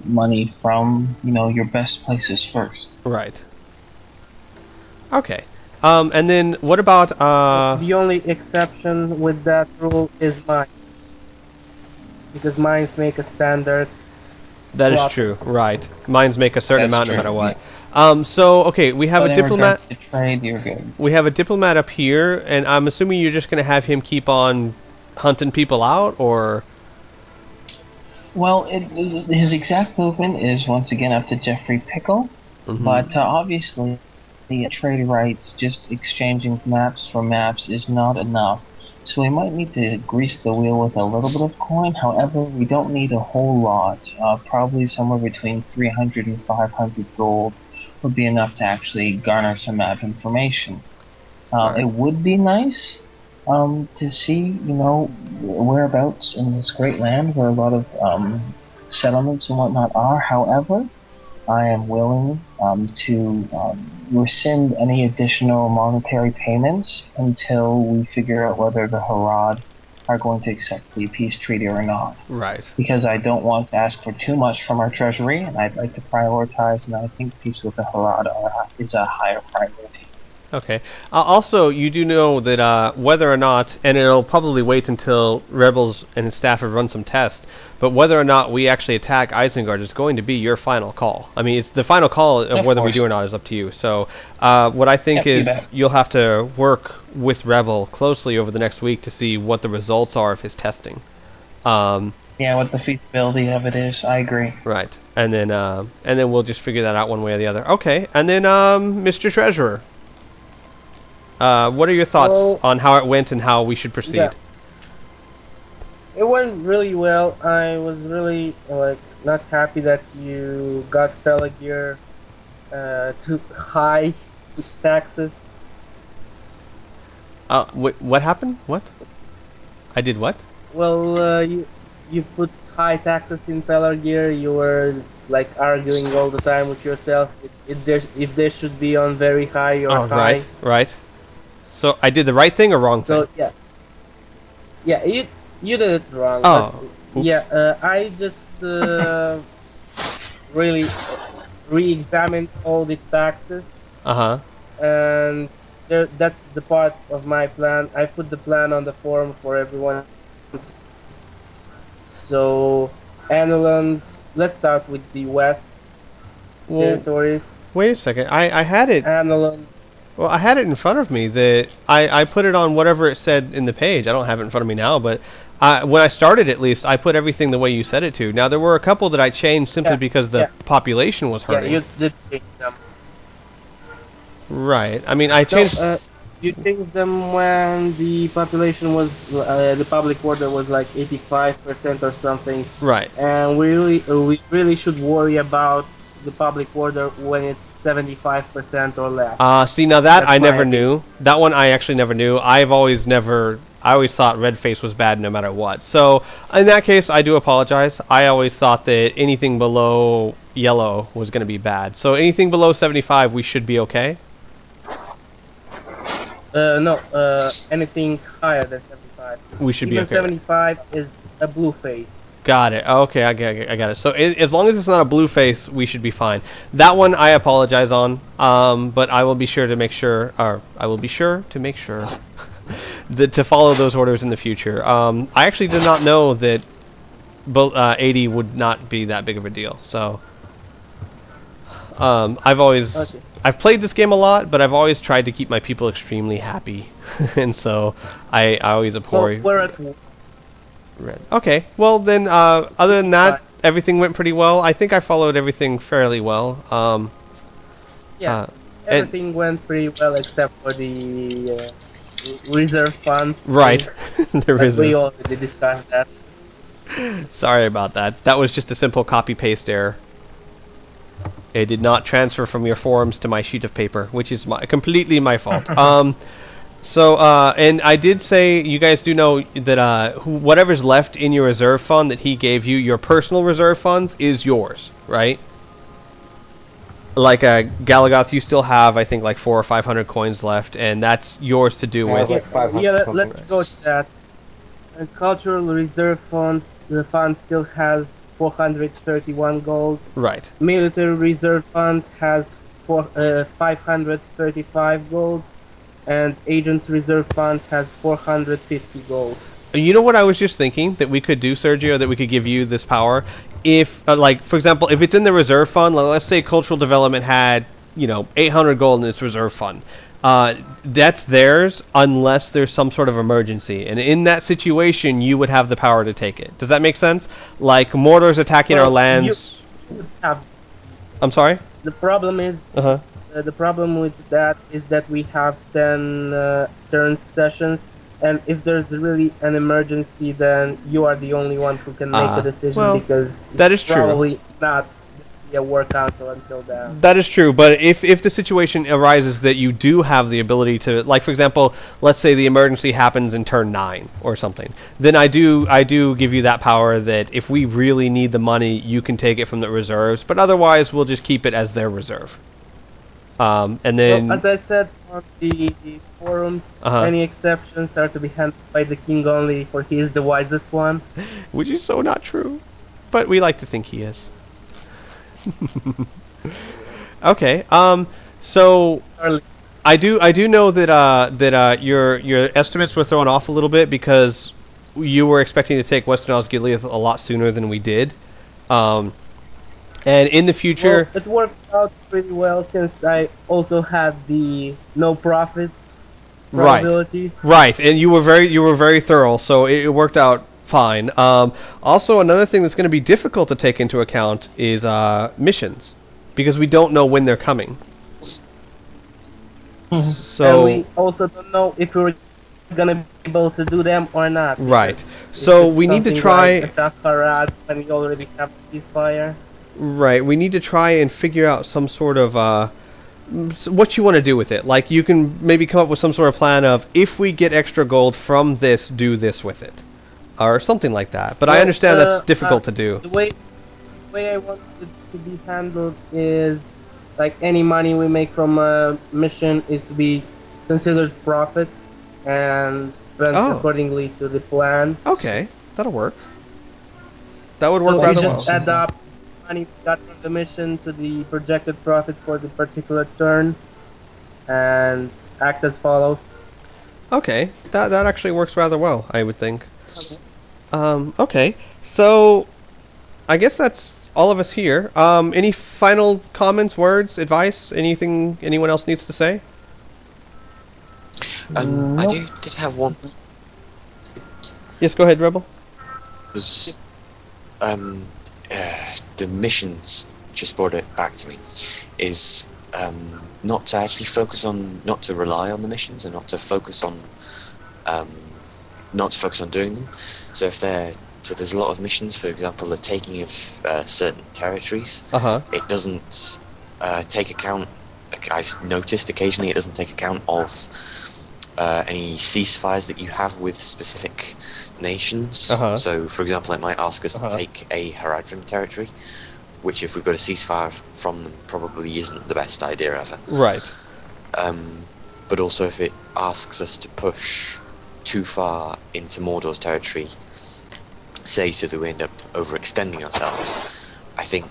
money from your best places first. Right. Okay. And then what about The only exception with that rule is mines. Because mines make a standard. that is Well, true, right? Mines make a certain That's amount no true, matter what. So okay, we have But a in diplomat. regards to trade, you're good. We have a diplomat up here, and I'm assuming you're just going to have him keep on hunting people out, or Well, his exact movement is once again up to Jeffrey Pickle, but obviously the trade rights, just exchanging maps for maps, is not enough. So we might need to grease the wheel with a little bit of coin. However, we don't need a whole lot. Probably somewhere between 300 and 500 gold would be enough to actually garner some map information. It would be nice to see, whereabouts in this great land where a lot of settlements and whatnot are. However, I am willing to rescind any additional monetary payments until we figure out whether the Harad are going to accept the peace treaty or not. right? Because I don't want to ask for too much from our treasury, and I'd like to prioritize, and I think peace with the Harad is a higher priority. Okay. Also, you do know that whether or not, and it'll probably wait until Rebels and his staff have run some tests, but whether or not we actually attack Isengard is going to be your final call. I mean, it's the final call of whether we course. do or not is up to you. So, what I think Yeah, is feedback. you'll have to work with Rebel closely over the next week to see what the results are of his testing. Yeah, what the feasibility of it is, I agree. Right, and then we'll just figure that out one way or the other. Okay, and then Mr. Treasurer. What are your thoughts Well, on how it went and how we should proceed? Yeah. It went really well. I was really not happy that you got Felagir too high with taxes. What happened? What? I did what? Well, you put high taxes in Felagir. You were arguing all the time with yourself if they should be on very high or Oh, high. right. So I did the right thing or wrong thing? So yeah, you did it wrong. Oh, but, oops. yeah. I just really re-examined all the taxes, and that's the part of my plan. I put the plan on the forum for everyone. So, Anuland, let's start with the west Well, territories. wait a second. I had it. Anuland. Well, I had it in front of me. That I put it on whatever it said in the page. I don't have it in front of me now, but when I started, at least, I put everything the way you said it to. Now, there were a couple that I changed simply because the population was Yeah, hurting. you did change them. Right. I mean, I changed. No, you changed them when the population was the public order was like 85% or something, Right. and we really should worry about the public order when it's 75% or less. See, now that That's I my never opinion. knew. That one I actually never knew. I always thought red face was bad no matter what. So, in that case, I do apologize. I always thought that anything below yellow was going to be bad. So, anything below 75, we should be okay? No, anything higher than 75. We should be Even okay with it. 75 is a blue phase. Got it. Okay, I got it. So as long as it's not a blue face, we should be fine. That one I apologize on, but I will be sure to make sure, that to follow those orders in the future. I actually did not know that 80 would not be that big of a deal. So I've played this game a lot, but I've always tried to keep my people extremely happy, and so I always abhor. So we're at Red. Okay. Well, then, other than that, everything went pretty well. I think I followed everything fairly well. everything went pretty well except for the reserve funds. Right. The But we reserve. already discussed that. Sorry about that. That was just a simple copy-paste error. It did not transfer from your forums to my sheet of paper, which is completely my fault. And I did say, you guys do know that whatever's left in your reserve fund that he gave you, your personal reserve funds, is yours, right? Like Galagoth, you still have, I think, like 400 or 500 coins left, and that's yours to do Yeah, I with. was like 500 Yeah, something. let's go to that. And cultural reserve fund, the fund still has 431 gold. Right. Military reserve fund has 535 gold, and agents reserve fund has 450 gold. You know what I was just thinking that we could do, Sergio, that we could give you this power? If, like, for example, if it's in the reserve fund, let's say cultural development had, 800 gold in its reserve fund. That's theirs unless there's some sort of emergency. And in that situation, you would have the power to take it. Does that make sense? Like, Mordor's attacking our Well, lands. you would have. I'm sorry? The problem is, Uh-huh. the problem with that is that we have 10 turn sessions, and if there's really an emergency, then you are the only one who can make Ah, the decision, well, because that it's is true. probably not be a war council until then. That is true, but if the situation arises that you do have the ability to, like, for example, let's say the emergency happens in turn 9 or something, then I do give you that power that if we really need the money, you can take it from the reserves, but otherwise we'll just keep it as their reserve. And then... Well, as I said on the forum, Uh-huh. any exceptions are to be handled by the king only, for he is the wisest one. Which is so not true, but we like to think he is. Okay, so Early. I do know that your estimates were thrown off a little bit because you were expecting to take Western Osgiliath a lot sooner than we did, and in the future, Well, it worked out pretty well since I also had the no profit right, probability. right, and you were very thorough, so it worked out fine. Also, another thing that's going to be difficult to take into account is missions, because we don't know when they're coming. And So we also don't know if we're gonna be able to do them or not. right, If so it's we need to something try. like attack Harad when we already have a ceasefire. Right, we need to try and figure out some sort of what you want to do with it. Like, you can maybe come up with some sort of plan of, if we get extra gold from this, do this with it, or something like that. But I Well, understand that's difficult to do. The way I want it to be handled is, like, any money we make from a mission is to be considered profit and spent Oh. accordingly to the plan. Okay, that'll work. That would work So we rather just well. add up money we got from the mission to the projected profit for the particular turn, and act as follows. Okay, that actually works rather well, I would think. Okay, so I guess that's all of us here. Any final comments, words, advice, anything anyone else needs to say? I did have one. Yes, go ahead, Rebel. Was the missions just brought it back to me. Is not to actually focus on, not to rely on the missions, and not to focus on doing them. So if there's a lot of missions, for example, the taking of certain territories. Uh-huh. It doesn't take account. Like, I've noticed occasionally it doesn't take account of any ceasefires that you have with specific nations. Uh-huh. So, for example, it might ask us Uh-huh. to take a Haradrim territory, which, if we've got a ceasefire from them, probably isn't the best idea ever. Right. But also, if it asks us to push too far into Mordor's territory, say, so that we end up overextending ourselves, I think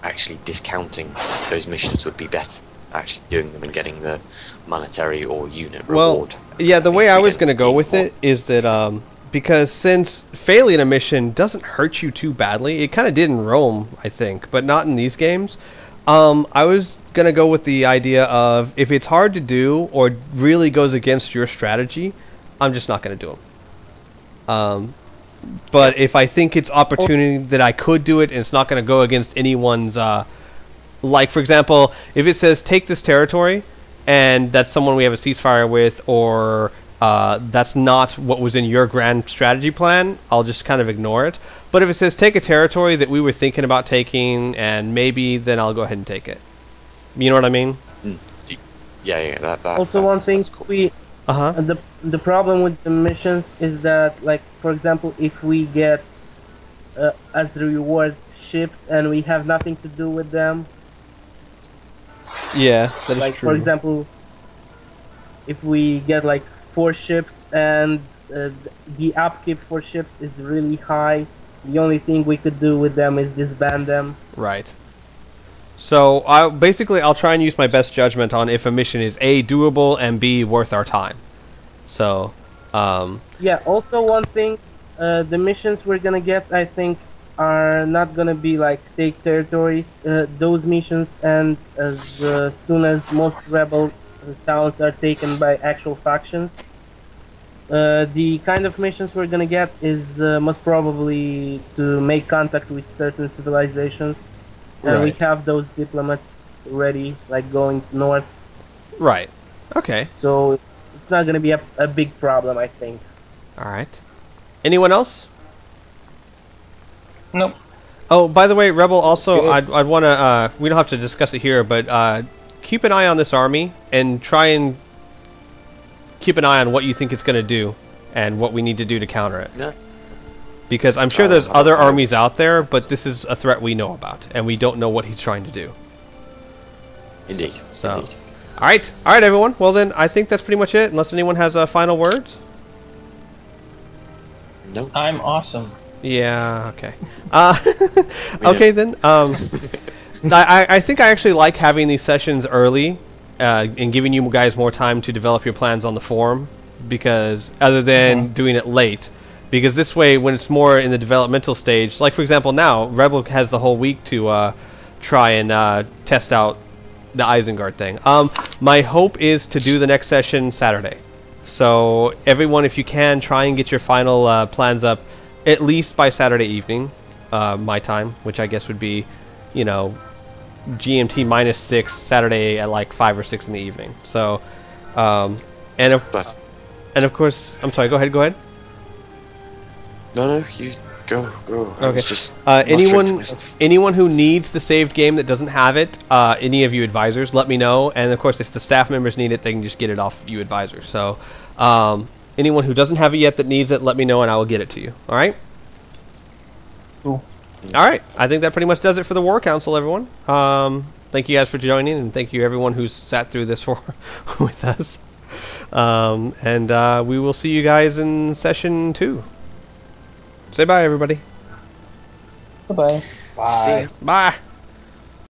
actually discounting those missions would be better. Actually doing them and getting the monetary or unit reward. Yeah, the way I We was don't going to go need with more. it is that because since failing a mission doesn't hurt you too badly, it kind of did in Rome, I think, but not in these games. I was going to go with the idea of, if it's hard to do or really goes against your strategy, I'm just not going to do them. But if I think it's opportunity that I could do it and it's not going to go against anyone's Like, for example, if it says take this territory, and that's someone we have a ceasefire with, or that's not what was in your grand strategy plan, I'll just kind of ignore it. But if it says take a territory that we were thinking about taking, and maybe, then I'll go ahead and take it. You know what I mean? Yeah. That Also, one thing cool. the problem with the missions is that, like, for example, if we get as the reward ships and we have nothing to do with them, Yeah, that is like true. for example, if we get like 4 ships and the upkeep for ships is really high, the only thing we could do with them is disband them. Right. So I'll try and use my best judgment on if a mission is A, doable, and B, worth our time. So, Yeah, also one thing, the missions we're gonna get, I think, are not gonna be like take territories. Those missions end as soon as most rebel towns are taken by actual factions. The kind of missions we're gonna get is most probably to make contact with certain civilizations. And we Right. have those diplomats ready, like going north. right. Okay. So it's not gonna be a big problem, I think. All right. Anyone else? Nope. Oh, by the way, Rebel, also, Good. I'd want to, we don't have to discuss it here, but keep an eye on this army and try and keep an eye on what you think it's going to do and what we need to do to counter it. Yeah. Because I'm sure there's other armies out there, but this is a threat we know about, and we don't know what he's trying to do. Indeed. So, Indeed. all right, everyone. Well, then I think that's pretty much it. Unless anyone has final words. No. I'm awesome. Yeah. Okay. Okay then. I think I actually like having these sessions early, and giving you guys more time to develop your plans on the forum, because other than doing it late. Because this way, when it's more in the developmental stage, like for example now, Rebel has the whole week to try and test out the Isengard thing. My hope is to do the next session Saturday. So everyone, if you can, try and get your final plans up at least by Saturday evening, my time, which I guess would be, you know, GMT -6 Saturday at like 5 or 6 in the evening. So, and of course, I'm sorry. Go ahead. No, you go. I Okay. was just muttering to myself. Anyone who needs the saved game that doesn't have it, any of you advisors, let me know. And of course, if the staff members need it, they can just get it off you advisors. So, anyone who doesn't have it yet that needs it, let me know and I will get it to you. All right. Cool. All right. I think that pretty much does it for the War Council, everyone. Thank you guys for joining, and thank you everyone who's sat through this with us. And we will see you guys in session 2. Say bye, everybody. Bye-bye. Bye. See ya. Bye.